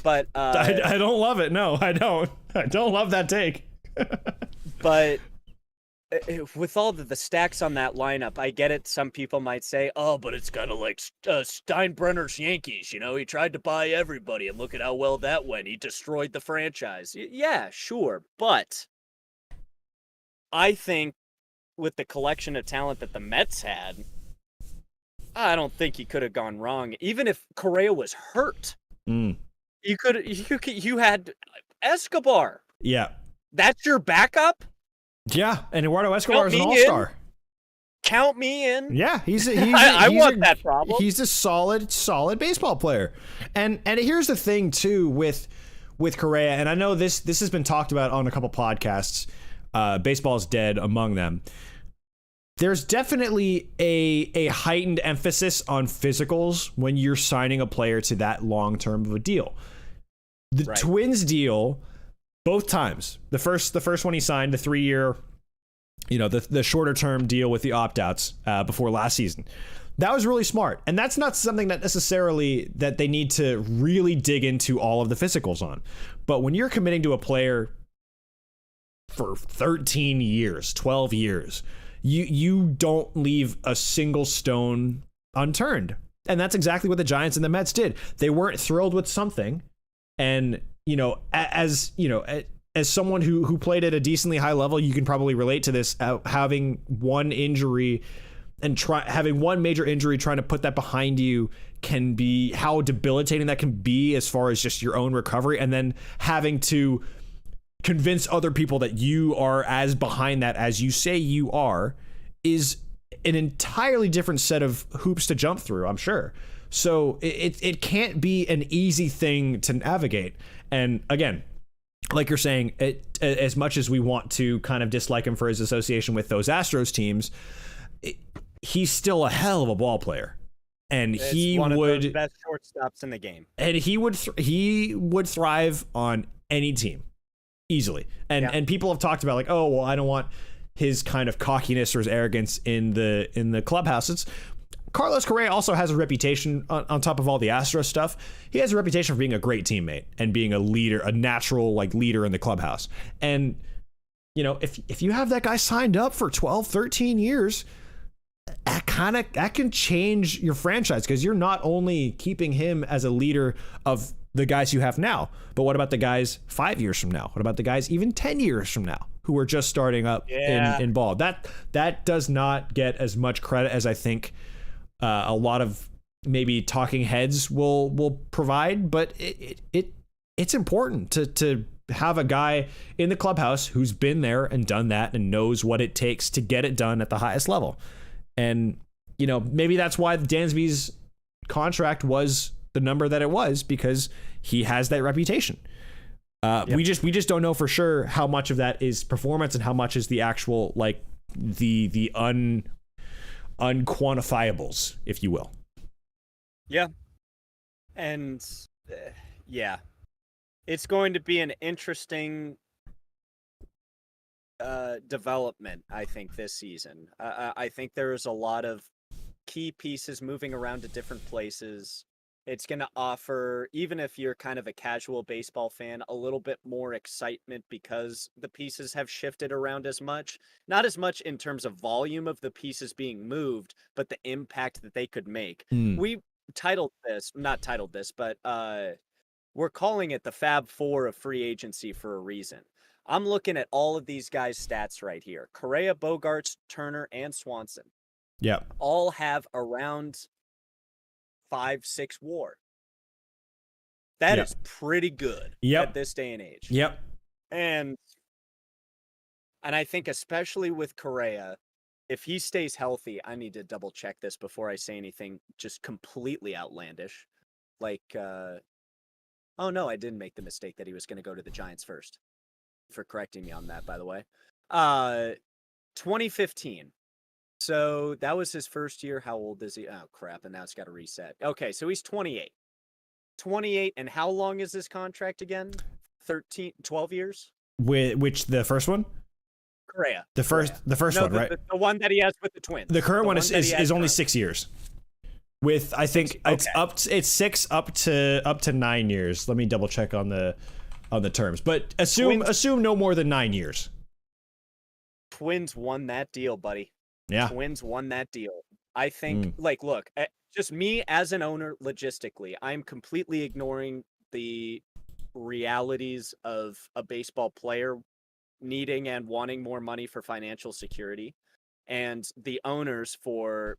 but I don't love it. No, I don't. I don't love that take. But with all the stacks on that lineup, I get it. Some people might say, "Oh, but it's kind of like Steinbrenner's Yankees." He tried to buy everybody, and look at how well that went. He destroyed the franchise. Yeah, sure, but I think with the collection of talent that the Mets had, I don't think he could have gone wrong. Even if Correa was hurt, you had Escobar. Yeah, that's your backup. Yeah, and Eduardo Escobar is an all-star. Count me in. Yeah, I want that problem. He's a solid baseball player. And here's the thing too with Correa, and I know this has been talked about on a couple podcasts. Baseball's dead among them. There's definitely a heightened emphasis on physicals when you're signing a player to that long term of a deal. The Twins deal both times. The first one he signed, the 3-year, the shorter term deal with the opt-outs before last season. That was really smart. And that's not something that necessarily that they need to really dig into all of the physicals on. But when you're committing to a player for 13 years, 12 years, you don't leave a single stone unturned. And that's exactly what the Giants and the Mets did. They weren't thrilled with something. And, as someone who played at a decently high level, you can probably relate to this, having one injury and having one major injury, trying to put that behind you can be how debilitating that can be as far as just your own recovery. And then having to convince other people that you are as behind that as you say you are is an entirely different set of hoops to jump through, I'm sure. So it can't be an easy thing to navigate. And again, like you're saying, as much as we want to kind of dislike him for his association with those Astros teams, he's still a hell of a ball player. And he one would of the best shortstops in the game. And he would thrive on any team easily. And people have talked about like, oh, well, I don't want his kind of cockiness or his arrogance in the clubhouse. Carlos Correa also has a reputation on top of all the Astros stuff. He has a reputation for being a great teammate and being a leader, a natural leader in the clubhouse. And if you have that guy signed up for 12, 13 years, that can change your franchise, because you're not only keeping him as a leader of the guys you have now, but what about the guys 5 years from now? What about the guys even 10 years from now who are just starting up in ball? That does not get as much credit as I think a lot of maybe talking heads will provide, but it's important to have a guy in the clubhouse who's been there and done that and knows what it takes to get it done at the highest level. And maybe that's why Dansby's contract was the number that it was, because he has that reputation. We just don't know for sure how much of that is performance and how much is the actual the unquantifiables, if you will. Yeah. And it's going to be an interesting development, I think, this season. I think there is a lot of key pieces moving around to different places. It's going to offer, even if you're kind of a casual baseball fan, a little bit more excitement because the pieces have shifted around as much. Not as much in terms of volume of the pieces being moved, but the impact that they could make. We not titled this, but we're calling it the Fab Four of free agency for a reason. I'm looking at all of these guys' stats right here. Correa, Bogarts, Turner, and Swanson. Yeah. All have around 5-6 WAR. That is pretty good at this day and age. Yep. And I think especially with Correa, if he stays healthy, I need to double check this before I say anything just completely outlandish. Oh no, I didn't make the mistake that he was going to go to the Giants first. For correcting me on that, by the way. 2015. So that was his first year. How old is he? Oh, crap. And now it's got to reset. Okay, so he's 28. 28. And how long is this contract again? 12 years? Which, the first one? Correa. The first one, right? The one that he has with the Twins. The current one is only 6 years. With, I think, it's 6 up to 9 years. Let me double check on the terms, but assume no more than 9 years. Twins won that deal, buddy. Yeah. Twins won that deal. I think, look, just me as an owner, logistically, I'm completely ignoring the realities of a baseball player needing and wanting more money for financial security, and the owners for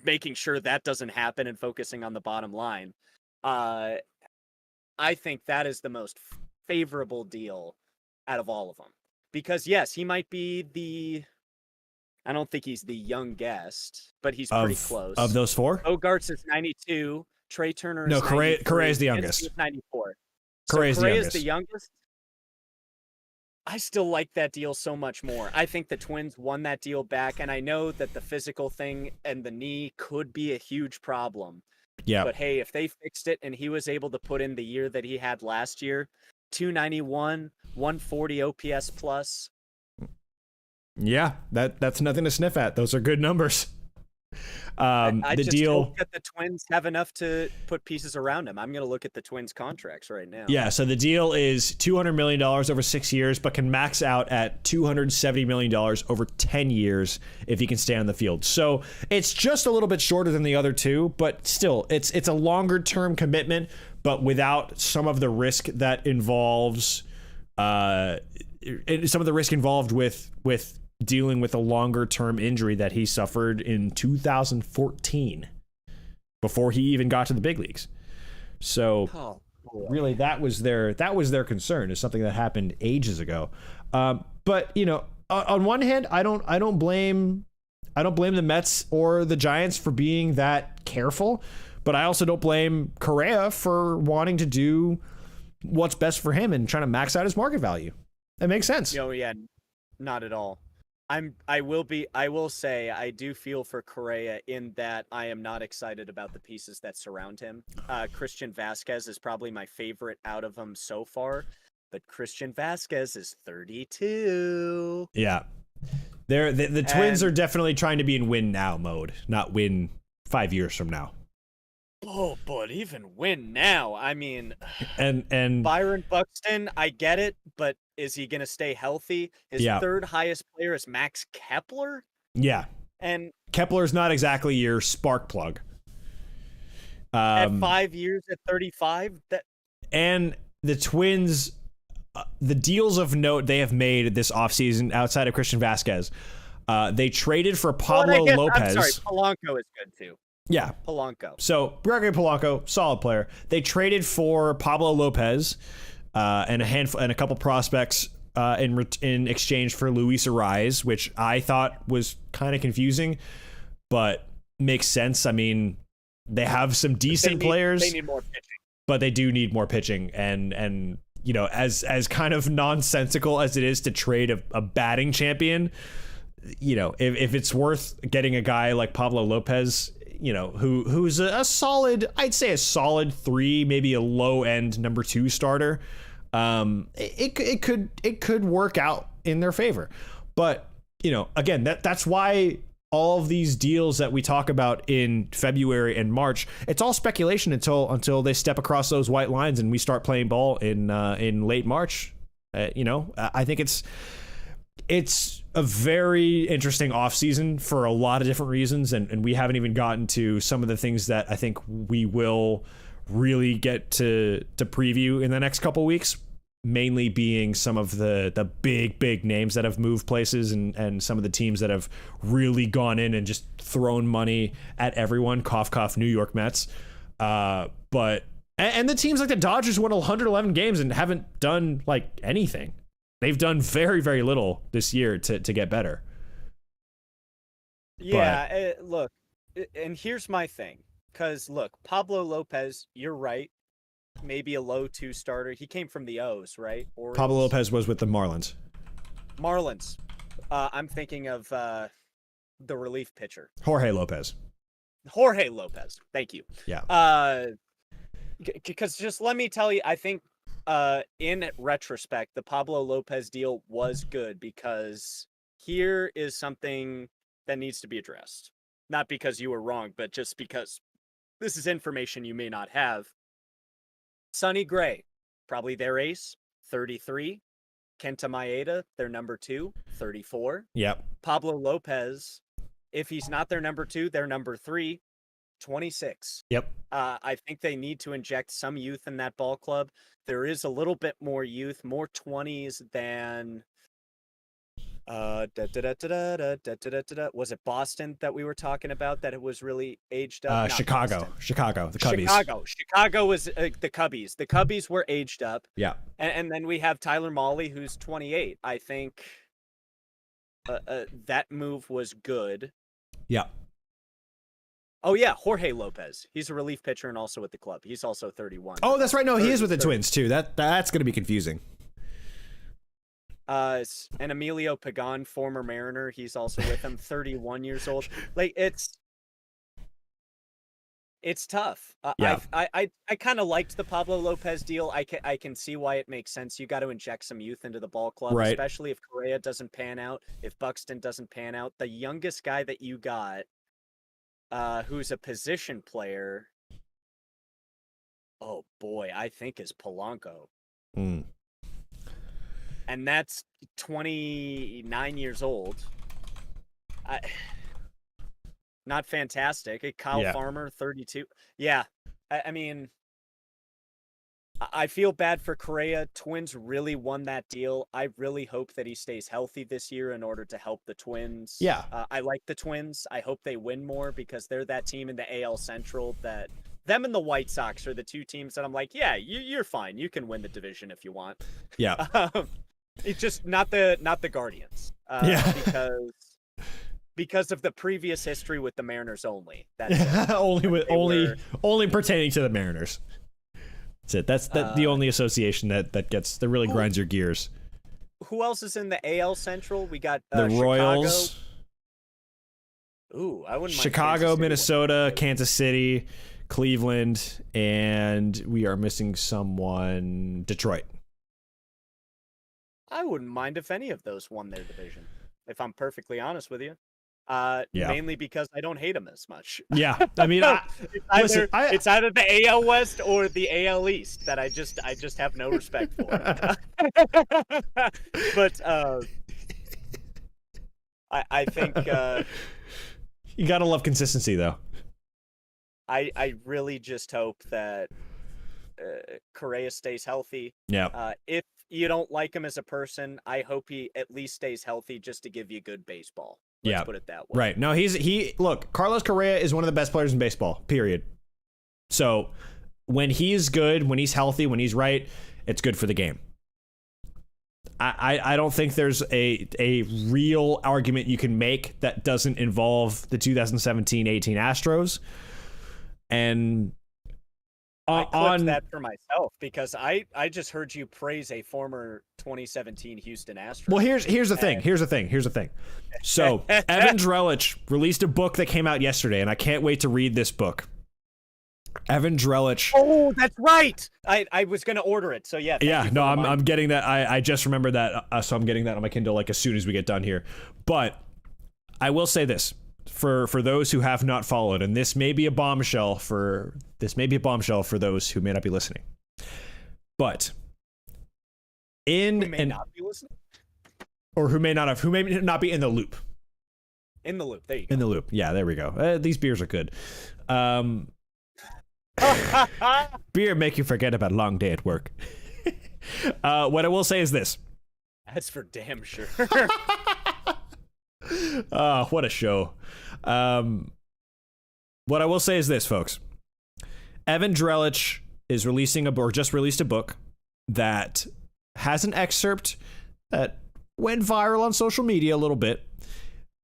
making sure that doesn't happen and focusing on the bottom line. I think that is the most favorable deal out of all of them. Because, yes, he might be I don't think he's the youngest, but he's pretty close. Of those four? Bogarts is 92. Trey Turner is 93. No, Correa is the youngest. Is 94. Correa is the youngest. I still like that deal so much more. I think the Twins won that deal back, and I know that the physical thing and the knee could be a huge problem. Yeah. But hey, if they fixed it and he was able to put in the year that he had last year, 291, 140 OPS plus. Yeah, that's nothing to sniff at. Those are good numbers. I The just deal. hope that the Twins have enough to put pieces around him. I'm going to look at the Twins contracts right now. Yeah, so the deal is $200 million over 6 years, but can max out at $270 million over 10 years if he can stay on the field. So it's just a little bit shorter than the other two, but still, it's a longer term commitment, but without some of the risk that involves, some of the risk involved with dealing with a longer term injury that he suffered in 2014 before he even got to the big leagues. So really that was their concern, is something that happened ages ago. But you know, on one hand, I don't blame the Mets or the Giants for being that careful, but I also don't blame Correa for wanting to do what's best for him and trying to max out his market value. It makes sense. Oh yeah, not at all. I will say I do feel for Correa in that I am not excited about the pieces that surround him. Christian Vasquez is probably my favorite out of them so far, but Christian Vasquez is 32. Yeah. The Twins are definitely trying to be in win now mode, not win 5 years from now. Oh, but even win now. I mean, and Byron Buxton, I get it, but is he going to stay healthy? His third highest player is Max Kepler. Yeah. And Kepler's not exactly your spark plug. At 5 years at 35, and the Twins, the deals of note they have made this offseason outside of Christian Vasquez, they traded for Pablo Lopez. I'm sorry, Polanco is good too. Yeah. Polanco. So Gregory Polanco, solid player. They traded for Pablo Lopez and a couple prospects in exchange for Luis Ariz, which I thought was kind of confusing, but makes sense. I mean, they have some decent players. They need more pitching. But they do need more pitching, and you know, as kind of nonsensical as it is to trade a batting champion, you know, if it's worth getting a guy like Pablo Lopez, you know, who's a solid, I'd say a solid 3, maybe a low end number 2 starter, it could work out in their favor. But you know, again, that's why all of these deals that we talk about in February and March, it's all speculation until they step across those white lines and we start playing ball in late March. You know, I think it's a very interesting offseason for a lot of different reasons, and we haven't even gotten to some of the things that I think we will really get to preview in the next couple weeks, mainly being some of the big names that have moved places and some of the teams that have really gone in and just thrown money at everyone, cough, New York Mets. But the teams like the Dodgers won 111 games and haven't done like anything. They've done very, very little this year to get better. Yeah, look, and here's my thing. Because, look, Pablo Lopez, you're right. Maybe a low 2 starter. He came from the O's, right? Pablo Lopez was with the Marlins. I'm thinking of the relief pitcher. Jorge Lopez. Thank you. Yeah. Because just let me tell you, I think in retrospect, the Pablo Lopez deal was good, because here is something that needs to be addressed. Not because you were wrong, but just because this is information you may not have. Sonny Gray, probably their ace, 33. Kenta Maeda, their number 2, 34. Yep. Pablo Lopez, if he's not their number 2, their number 3, 26. Yep. I think they need to inject some youth in that ball club. There is a little bit more youth, more 20s than was it Boston that we were talking about that it was really aged up? Chicago, the Cubbies. Chicago was the Cubbies. The Cubbies were aged up. Yeah. And then we have Tyler Mahle, who's 28. I think that move was good. Yeah. Oh, yeah, Jorge Lopez. He's a relief pitcher and also with the club. He's also 31. Oh, that's right. No, he is with the Twins, too. That's going to be confusing. And Emilio Pagan, former Mariner, he's also with him, 31 years old. Like, It's tough. Yeah. I kind of liked the Pablo Lopez deal. I can see why it makes sense. You got to inject some youth into the ball club, Right. especially if Correa doesn't pan out, if Buxton doesn't pan out. The youngest guy that you got, who's a position player, oh boy, I think is Polanco. Mm. And that's 29 years old. Not fantastic. Kyle Farmer, 32. Yeah, I mean, I feel bad for Correa. Twins really won that deal. I really hope that he stays healthy this year in order to help the Twins. Yeah. I like the Twins. I hope they win more because they're that team in the AL Central that them and the White Sox are the two teams that I'm like, yeah, you're fine. You can win the division if you want. Yeah. It's just not the Guardians. Because of the previous history with the Mariners only. That's only pertaining to the Mariners. That's it. That's the only association that really grinds your gears. Who else is in the AL Central? We got the Royals. Ooh, I wouldn't mind Chicago, Minnesota, Kansas City, Cleveland, and we are missing someone. Detroit. I wouldn't mind if any of those won their division, if I'm perfectly honest with you. Mainly because I don't hate them as much. Yeah, I mean, it's either the AL West or the AL East that I just have no respect for. But I think you gotta love consistency, though. I really just hope that Correa stays healthy. Yeah. If you don't like him as a person, I hope he at least stays healthy just to give you good baseball. Let's put it that way. Right. No, look, Carlos Correa is one of the best players in baseball, period. So when he's good, when he's healthy, when he's right, it's good for the game. I don't think there's a real argument you can make that doesn't involve the 2017-18 Astros. And I clipped that for myself because I just heard you praise a former 2017 Houston Astros. Well, here's the thing. Here's the thing. So Evan Drellich released a book that came out yesterday, and I can't wait to read this book. Evan Drellich. Oh, that's right. I was going to order it. So yeah. No, I'm getting that. I just remembered that. So I'm getting that on my Kindle like as soon as we get done here. But I will say this for those who have not followed, and this may be a bombshell for those who may not be listening. But who may not be listening? Or who may not be in the loop. In the loop. There you go. In the loop. Yeah, there we go. These beers are good. Beer make you forget about a long day at work. What I will say is this. That's for damn sure. What a show. What I will say is this, folks. Evan Drellich is just released a book that has an excerpt that went viral on social media a little bit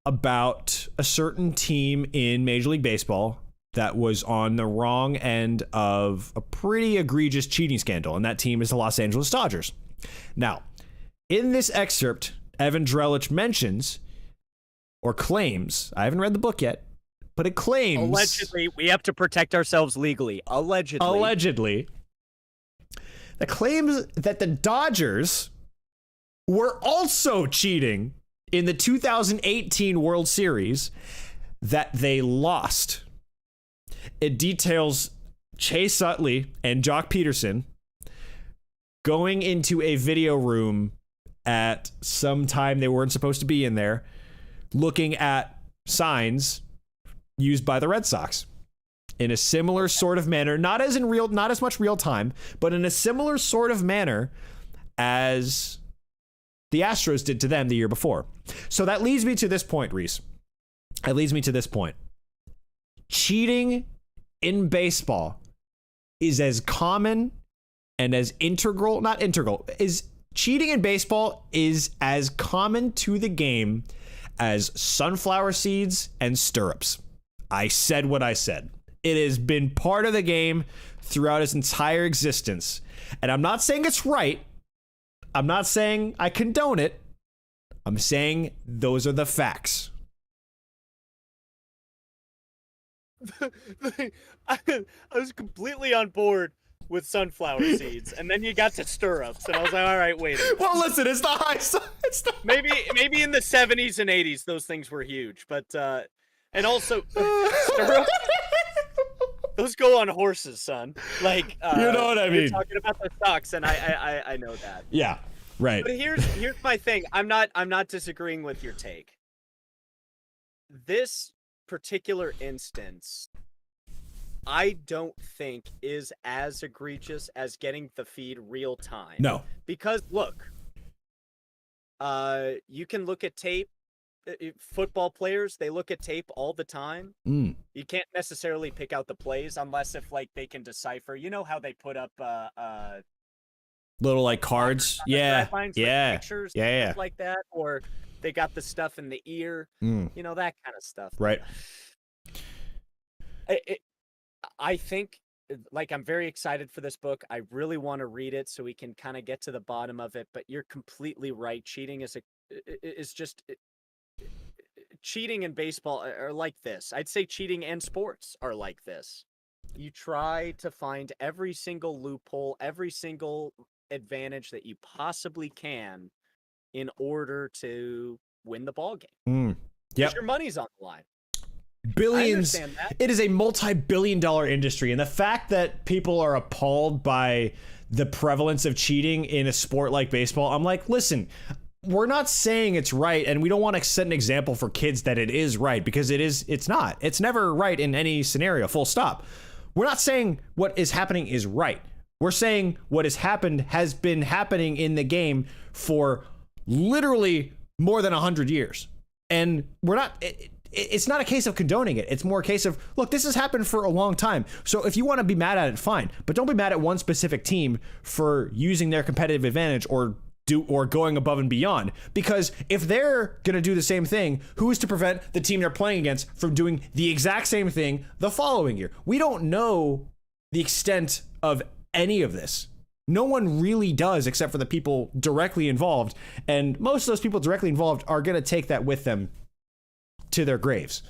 about a certain team in Major League Baseball that was on the wrong end of a pretty egregious cheating scandal, and that team is the Los Angeles Dodgers. Now, in this excerpt, Evan Drellich mentions or claims, I haven't read the book yet, but it claims... Allegedly, we have to protect ourselves legally. Allegedly. That claims that the Dodgers were also cheating in the 2018 World Series that they lost. It details Chase Utley and Jock Peterson going into a video room at some time they weren't supposed to be in there, looking at signs used by the Red Sox in a similar sort of manner, not as much real time, but in a similar sort of manner as the Astros did to them the year before. So that leads me to this point, Reese. Cheating in baseball is as common and as cheating in baseball is as common to the game as sunflower seeds and stirrups. I said what I said. It has been part of the game throughout its entire existence. And I'm not saying it's right. I'm not saying I condone it. I'm saying those are the facts. I was completely on board with sunflower seeds, and then you got to stirrups, and I was like, all right, wait a minute. Well, listen, it's the high side. Maybe in the 70s and 80s those things were huge, but and also stirrups, those go on horses, son. Like you know what I mean. You're talking about the socks, and I know that. Yeah, right. But here's my thing. I'm not disagreeing with your take. This particular instance, I don't think is as egregious as getting the feed real time. No. Because look, you can look at tape. Football players, they look at tape all the time. You can't necessarily pick out the plays unless if like they can decipher. You know how they put up little like cards, yeah, pictures, yeah, stuff like that, or they got the stuff in the ear, you know, that kind of stuff. Right. I think, like, I'm very excited for this book. I really want to read it so we can kind of get to the bottom of it. But you're completely right. Cheating is just cheating in baseball are like this. I'd say cheating and sports are like this. You try to find every single loophole, every single advantage that you possibly can in order to win the ball game. Yeah, your money's on the line. Billions. It is a multi-billion-dollar industry, and the fact that people are appalled by the prevalence of cheating in a sport like baseball, I'm like, listen, we're not saying it's right, and we don't want to set an example for kids that it is right, because it's not. It's never right in any scenario, full stop. We're not saying what is happening is right. We're saying what has been happening in the game for literally more than 100 years. And we're not, it's not a case of condoning it. It's more a case of, look, this has happened for a long time. So if you want to be mad at it, fine. But don't be mad at one specific team for using their competitive advantage or going above and beyond. Because if they're going to do the same thing, who is to prevent the team they're playing against from doing the exact same thing the following year? We don't know the extent of any of this. No one really does, except for the people directly involved. And most of those people directly involved are going to take that with them to their graves.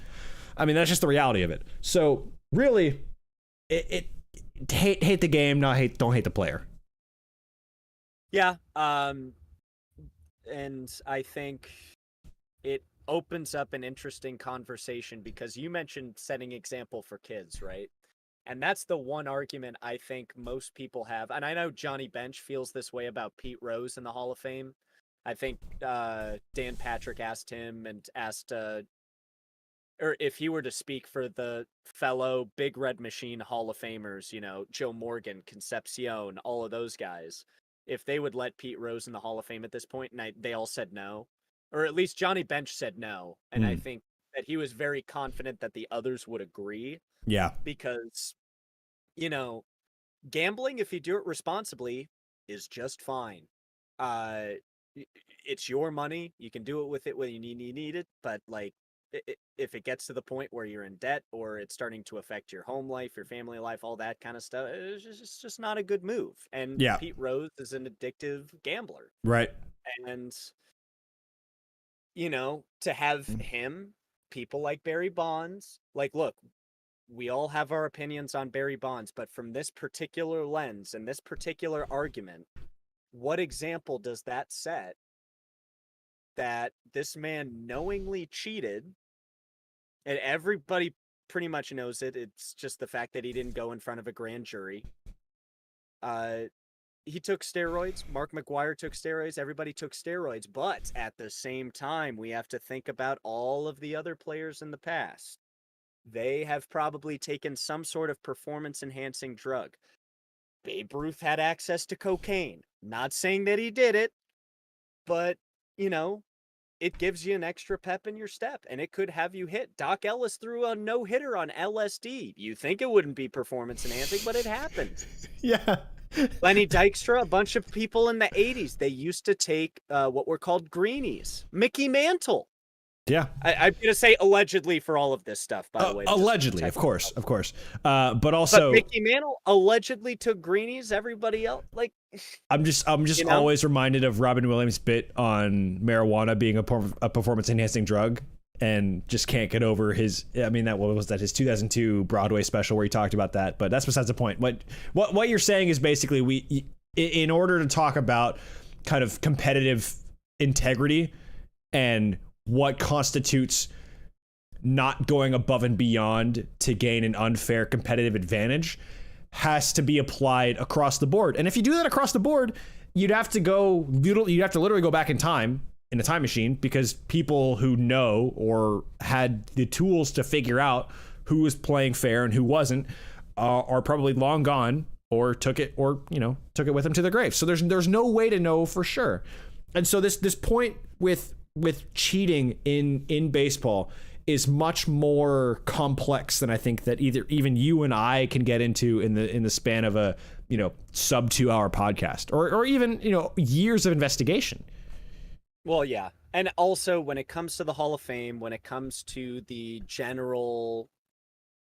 I mean, that's just the reality of it. So really, hate the game, don't hate the player. Yeah. And I think it opens up an interesting conversation because you mentioned setting example for kids, right? And that's the one argument I think most people have. And I know Johnny Bench feels this way about Pete Rose in the Hall of Fame. I think Dan Patrick asked him and asked, or if he were to speak for the fellow Big Red Machine Hall of Famers, you know, Joe Morgan, Concepcion, all of those guys, if they would let Pete Rose in the Hall of Fame at this point, and they all said no. Or at least Johnny Bench said no. And I think that he was very confident that the others would agree. Yeah. Because, you know, gambling, if you do it responsibly, is just fine. It's your money. You can do it with it when you need it. But, like, if it gets to the point where you're in debt or it's starting to affect your home life, your family life, all that kind of stuff, it's just not a good move. And Pete Rose is an addictive gambler. Right. And, you know, to have him, people like Barry Bonds, like, look, we all have our opinions on Barry Bonds, but from this particular lens and this particular argument, what example does that set that this man knowingly cheated? And everybody pretty much knows it. It's just the fact that he didn't go in front of a grand jury. He took steroids. Mark McGwire took steroids. Everybody took steroids. But at the same time, we have to think about all of the other players in the past. They have probably taken some sort of performance-enhancing drug. Babe Ruth had access to cocaine. Not saying that he did it, but, you know, it gives you an extra pep in your step, and it could have you hit. Doc Ellis threw a no-hitter on LSD. You think it wouldn't be performance-enhancing, but it happened. Yeah. Lenny Dykstra, a bunch of people in the 80s, they used to take what were called greenies. Mickey Mantle. Yeah. I'm going to say allegedly for all of this stuff, by the way. Allegedly, of course. But also... But Mickey Mantle allegedly took greenies, everybody else, like... I'm just always reminded of Robin Williams' bit on marijuana being a performance-enhancing drug. and just can't get over his. I mean, what was that? His 2002 Broadway special where he talked about that. But that's besides the point. What you're saying is basically in order to talk about kind of competitive integrity and what constitutes not going above and beyond to gain an unfair competitive advantage has to be applied across the board. And if you do that across the board, you'd have to literally go back in time in a time machine, because people who know or had the tools to figure out who was playing fair and who wasn't are probably long gone, or took it with them to their grave. So there's no way to know for sure. And so this point with cheating in baseball is much more complex than I think that even you and I can get into in the span of a sub 2 hour podcast, or even years of investigation. Well, yeah. And also when it comes to the Hall of Fame, when it comes to the general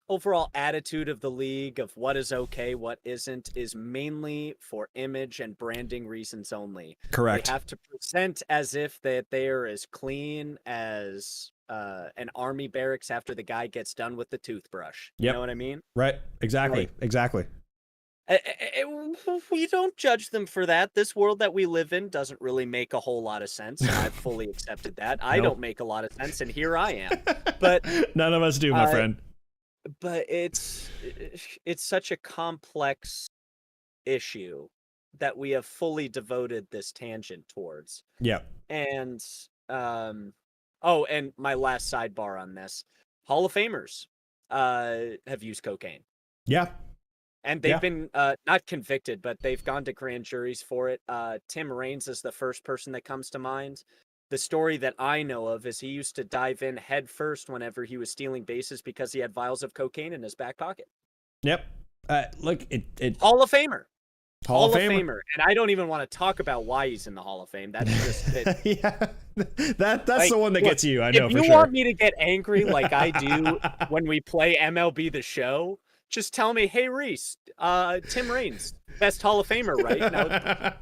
overall attitude of the league of what is okay, what isn't, is mainly for image and branding reasons only. Correct. They have to present as if that they are as clean as an army barracks after the guy gets done with the toothbrush. You know what I mean? Right. Exactly. Exactly. We don't judge them for that. This world that we live in doesn't really make a whole lot of sense. I've fully accepted that. I don't make a lot of sense, and here I am. But none of us do, my friend. But it's such a complex issue that we have fully devoted this tangent towards. Yeah. And and my last sidebar on this: Hall of Famers have used cocaine. Yeah. And they've been not convicted, but they've gone to grand juries for it. Tim Raines is the first person that comes to mind. The story that I know of is he used to dive in head first whenever he was stealing bases because he had vials of cocaine in his back pocket. Yep. Look, it Hall of Famer. Hall of Famer. And I don't even want to talk about why he's in the Hall of Fame. That's just yeah. That's the one that gets you. I know for sure. If you want me to get angry like I do when we play MLB The Show, just tell me, hey, Reese, Tim Raines, best Hall of Famer, right? No.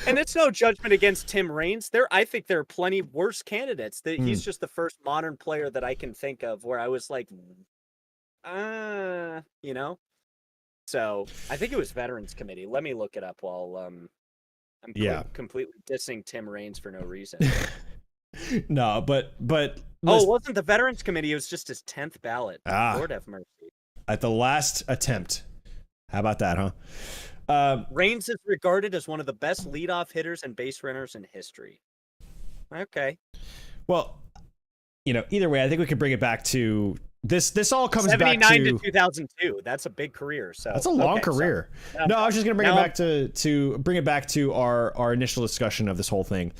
And it's no judgment against Tim Raines. I think there are plenty worse candidates. He's just the first modern player that I can think of where I was like, So I think it was Veterans Committee. Let me look it up while I'm completely dissing Tim Raines for no reason. No, but it wasn't the Veterans Committee. It was just his 10th ballot. Lord have mercy. At the last attempt. How about that, huh? Raines is regarded as one of the best leadoff hitters and base runners in history. Okay. Well, either way, I think we could bring it back to this all comes back to 79 to 2002. That's a big career. So that's a long career. So, no, I was just going to bring it back to our initial discussion of this whole thing.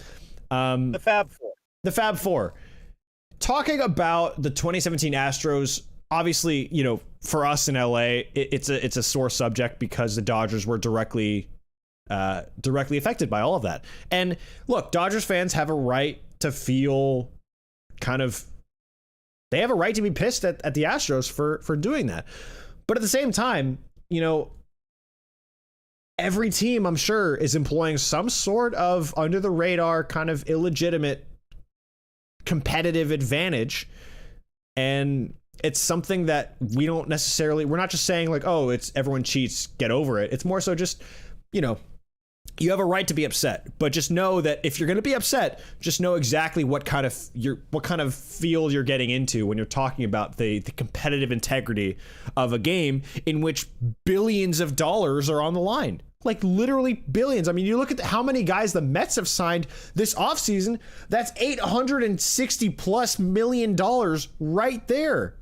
The Fab Four. The Fab Four. Talking about the 2017 Astros, obviously, for us in LA, it's a sore subject because the Dodgers were directly affected by all of that. And look, Dodgers fans have a right to feel they have a right to be pissed at the Astros for doing that. But at the same time, every team, I'm sure, is employing some sort of under the radar kind of illegitimate competitive advantage. And it's something that we're not just saying like, oh, it's everyone cheats, get over it. It's more so just, you have a right to be upset, but just know that if you're going to be upset, just know exactly what kind of field you're getting into when you're talking about the competitive integrity of a game in which billions of dollars are on the line. Like literally billions. I mean, you look at how many guys the Mets have signed this offseason. That's $860+ million right there.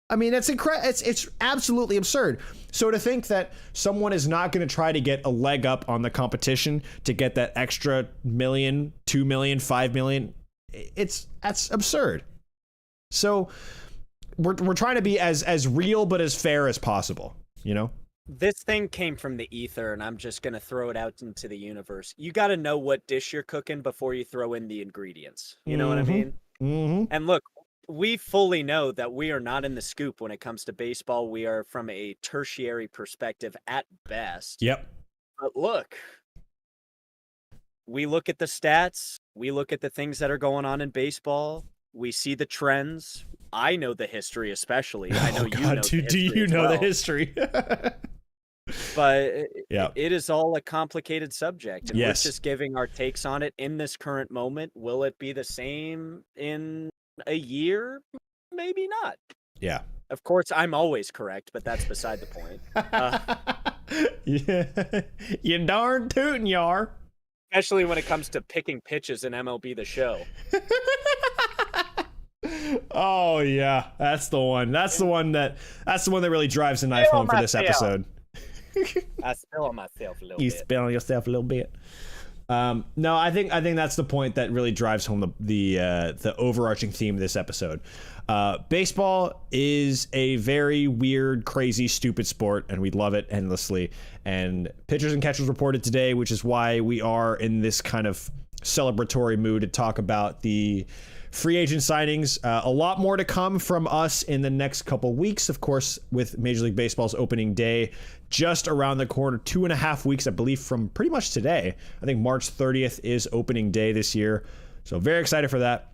I mean, that's incredible. It's absolutely absurd. So to think that someone is not going to try to get a leg up on the competition to get that extra $1 million, $2 million, $5 million, that's absurd. So we're trying to be as real but as fair as possible, This thing came from the ether, and I'm just going to throw it out into the universe. You got to know what dish you're cooking before you throw in the ingredients. You know what I mean? Mm-hmm. And look, we fully know that we are not in the scoop when it comes to baseball. We are from a tertiary perspective at best. Yep. But look, we look at the stats. We look at the things that are going on in baseball. We see the trends. I know the history, especially. I know you know. Do you know the history? But Yeah, it is all a complicated subject, and yes, we're just giving our takes on it in this current moment. Will it be the same in a year? Maybe not. yeah. Of course, I'm always correct, but that's beside the point. Yeah, you darn tootin' you are. Especially when it comes to picking pitches in MLB The Show. Oh yeah, that's the one. That's the one that really drives the knife home for this episode. I spill on myself a little You bit. spill on yourself a little bit. No, I think that's the point that really drives home the overarching theme of this episode. Baseball is a very weird, crazy, stupid sport, and we love it endlessly. And pitchers and catchers reported today, which is why we are in this kind of celebratory mood to talk about the free agent signings. A lot more to come from us in the next couple weeks, of course, with Major League Baseball's opening day just around the corner, 2.5 weeks, I believe, from pretty much today. I think March 30th is opening day this year. So very excited for that.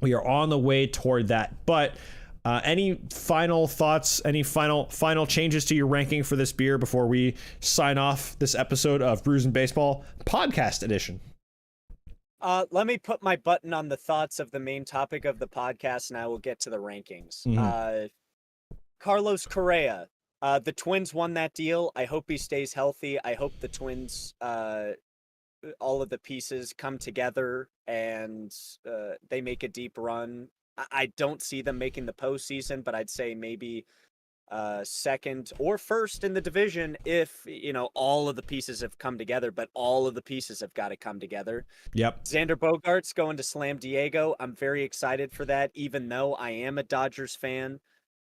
We are on the way toward that. But any final thoughts, any final changes to your ranking for this beer before we sign off this episode of Brews and Baseball podcast edition? Let me put my button on the thoughts of the main topic of the podcast, and I will get to the rankings. Mm-hmm. Carlos Correa. The Twins won that deal. I hope he stays healthy. I hope the Twins, all of the pieces come together and they make a deep run. I don't see them making the postseason, but I'd say maybe second or first in the division if, all of the pieces have come together, but all of the pieces have got to come together. Yep. Xander Bogaerts going to Slam Diego. I'm very excited for that, even though I am a Dodgers fan.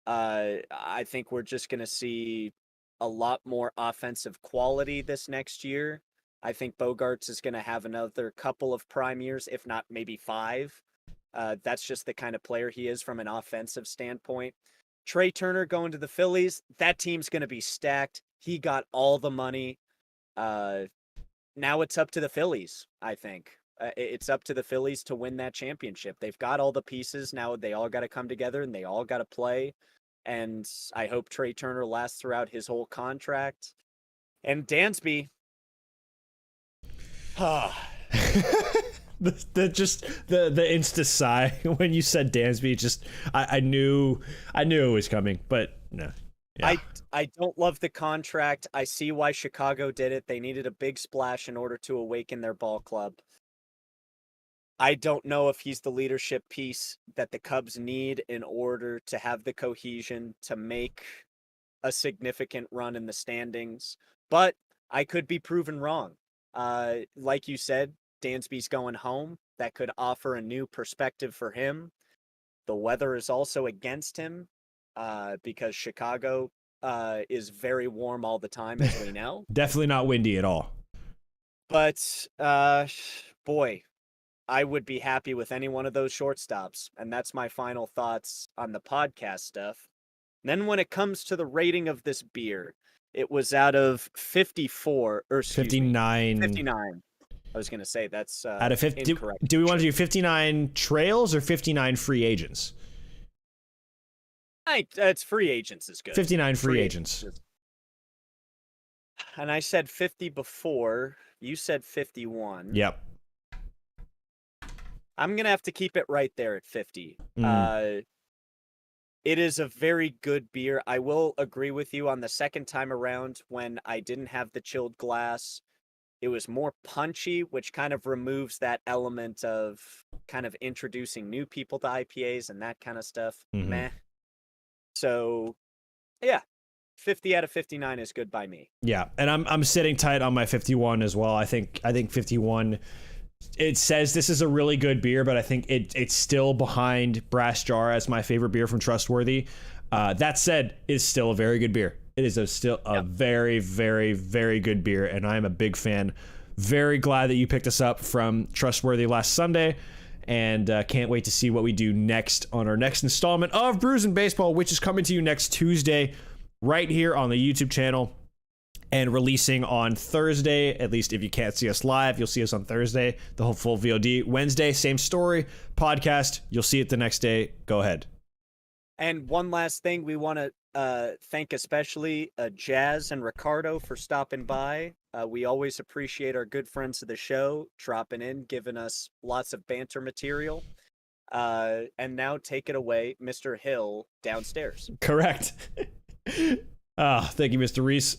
I think we're just going to see a lot more offensive quality this next year. I think Bogaerts is going to have another couple of prime years, if not maybe 5. That's just the kind of player he is from an offensive standpoint. Trey Turner going to the Phillies. That team's going to be stacked. He got all the money. Now it's up to the Phillies, I think. It's up to the Phillies to win that championship. They've got all the pieces. Now they all got to come together and they all got to play. And I hope Trey Turner lasts throughout his whole contract. And Dansby. the insta sigh when you said Dansby, just I knew it was coming, but no. Yeah. I don't love the contract. I see why Chicago did it. They needed a big splash in order to awaken their ball club. I don't know if he's the leadership piece that the Cubs need in order to have the cohesion to make a significant run in the standings, but I could be proven wrong. Like you said, Dansby's going home. That could offer a new perspective for him. The weather is also against him because Chicago is very warm all the time, as we know. Definitely not windy at all. But, boy, I would be happy with any one of those shortstops. And that's my final thoughts on the podcast stuff. Then when it comes to the rating of this beer, it was out of 54, or 59. 59. I was going to say that's out of 50. incorrect. Do we want to do 59 trails or 59 free agents? It's free agents is good. 59 free agents. And I said 50 before. You said 51. Yep. I'm going to have to keep it right there at 50. It is a very good beer. I will agree with you on the second time around when I didn't have the chilled glass. It was more punchy, which kind of removes that element of kind of introducing new people to IPAs and that kind of stuff. Mm-hmm. Meh. So, yeah, 50 out of 59 is good by me. Yeah, and I'm sitting tight on my 51 as well. I think 51. It says this is a really good beer, but I think it's still behind Brass Jar as my favorite beer from Trustworthy. That said, it's still a very good beer. It is still a very, very, very good beer, and I am a big fan. Very glad that you picked us up from Trustworthy last Sunday, and can't wait to see what we do next on our next installment of Brews and Baseball, which is coming to you next Tuesday right here on the YouTube channel. and releasing on Thursday. At least if you can't see us live, you'll see us on Thursday, the whole full VOD. Wednesday, same story, podcast. You'll see it the next day. Go ahead. And one last thing, we want to thank especially Jazz and Ricardo for stopping by. We always appreciate our good friends of the show dropping in, giving us lots of banter material. And now take it away, Mr. Hill, downstairs. Correct. Thank you, Mr. Reese.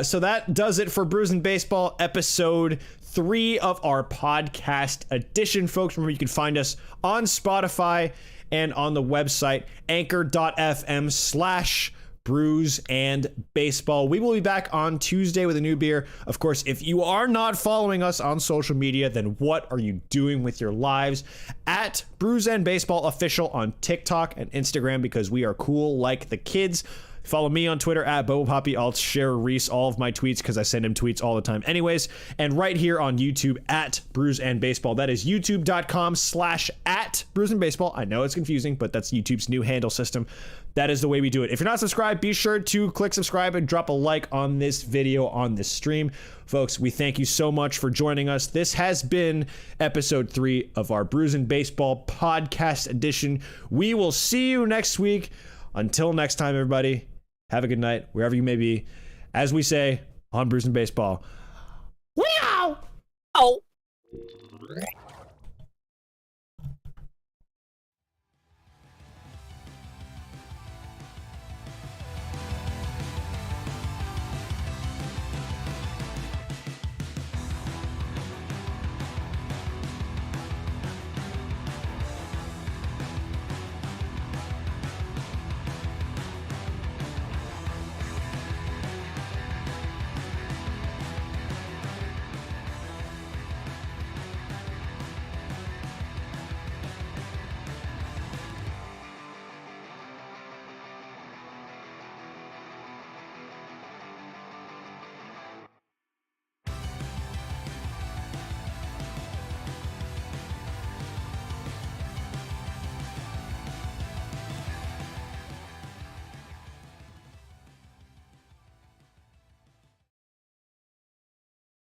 So that does it for Brews and Baseball, episode 3 of our podcast edition, folks. Remember, you can find us on Spotify and on the website anchor.fm/Brews and Baseball. We will be back on Tuesday with a new beer. Of course, if you are not following us on social media, then what are you doing with your lives? At Brews and Baseball Official on TikTok and Instagram, because we are cool like the kids. Follow me on Twitter at BoboPoppy. I'll share Reese all of my tweets because I send him tweets all the time anyways. And right here on YouTube at Brews and Baseball. That is youtube.com/@Brews and Baseball. I know it's confusing, but that's YouTube's new handle system. That is the way we do it. If you're not subscribed, be sure to click subscribe and drop a like on this video, on this stream. Folks, we thank you so much for joining us. This has been episode 3 of our Brews and Baseball podcast edition. We will see you next week. Until next time, everybody, have a good night, wherever you may be. As we say on Brews and Baseball, meow! Oh!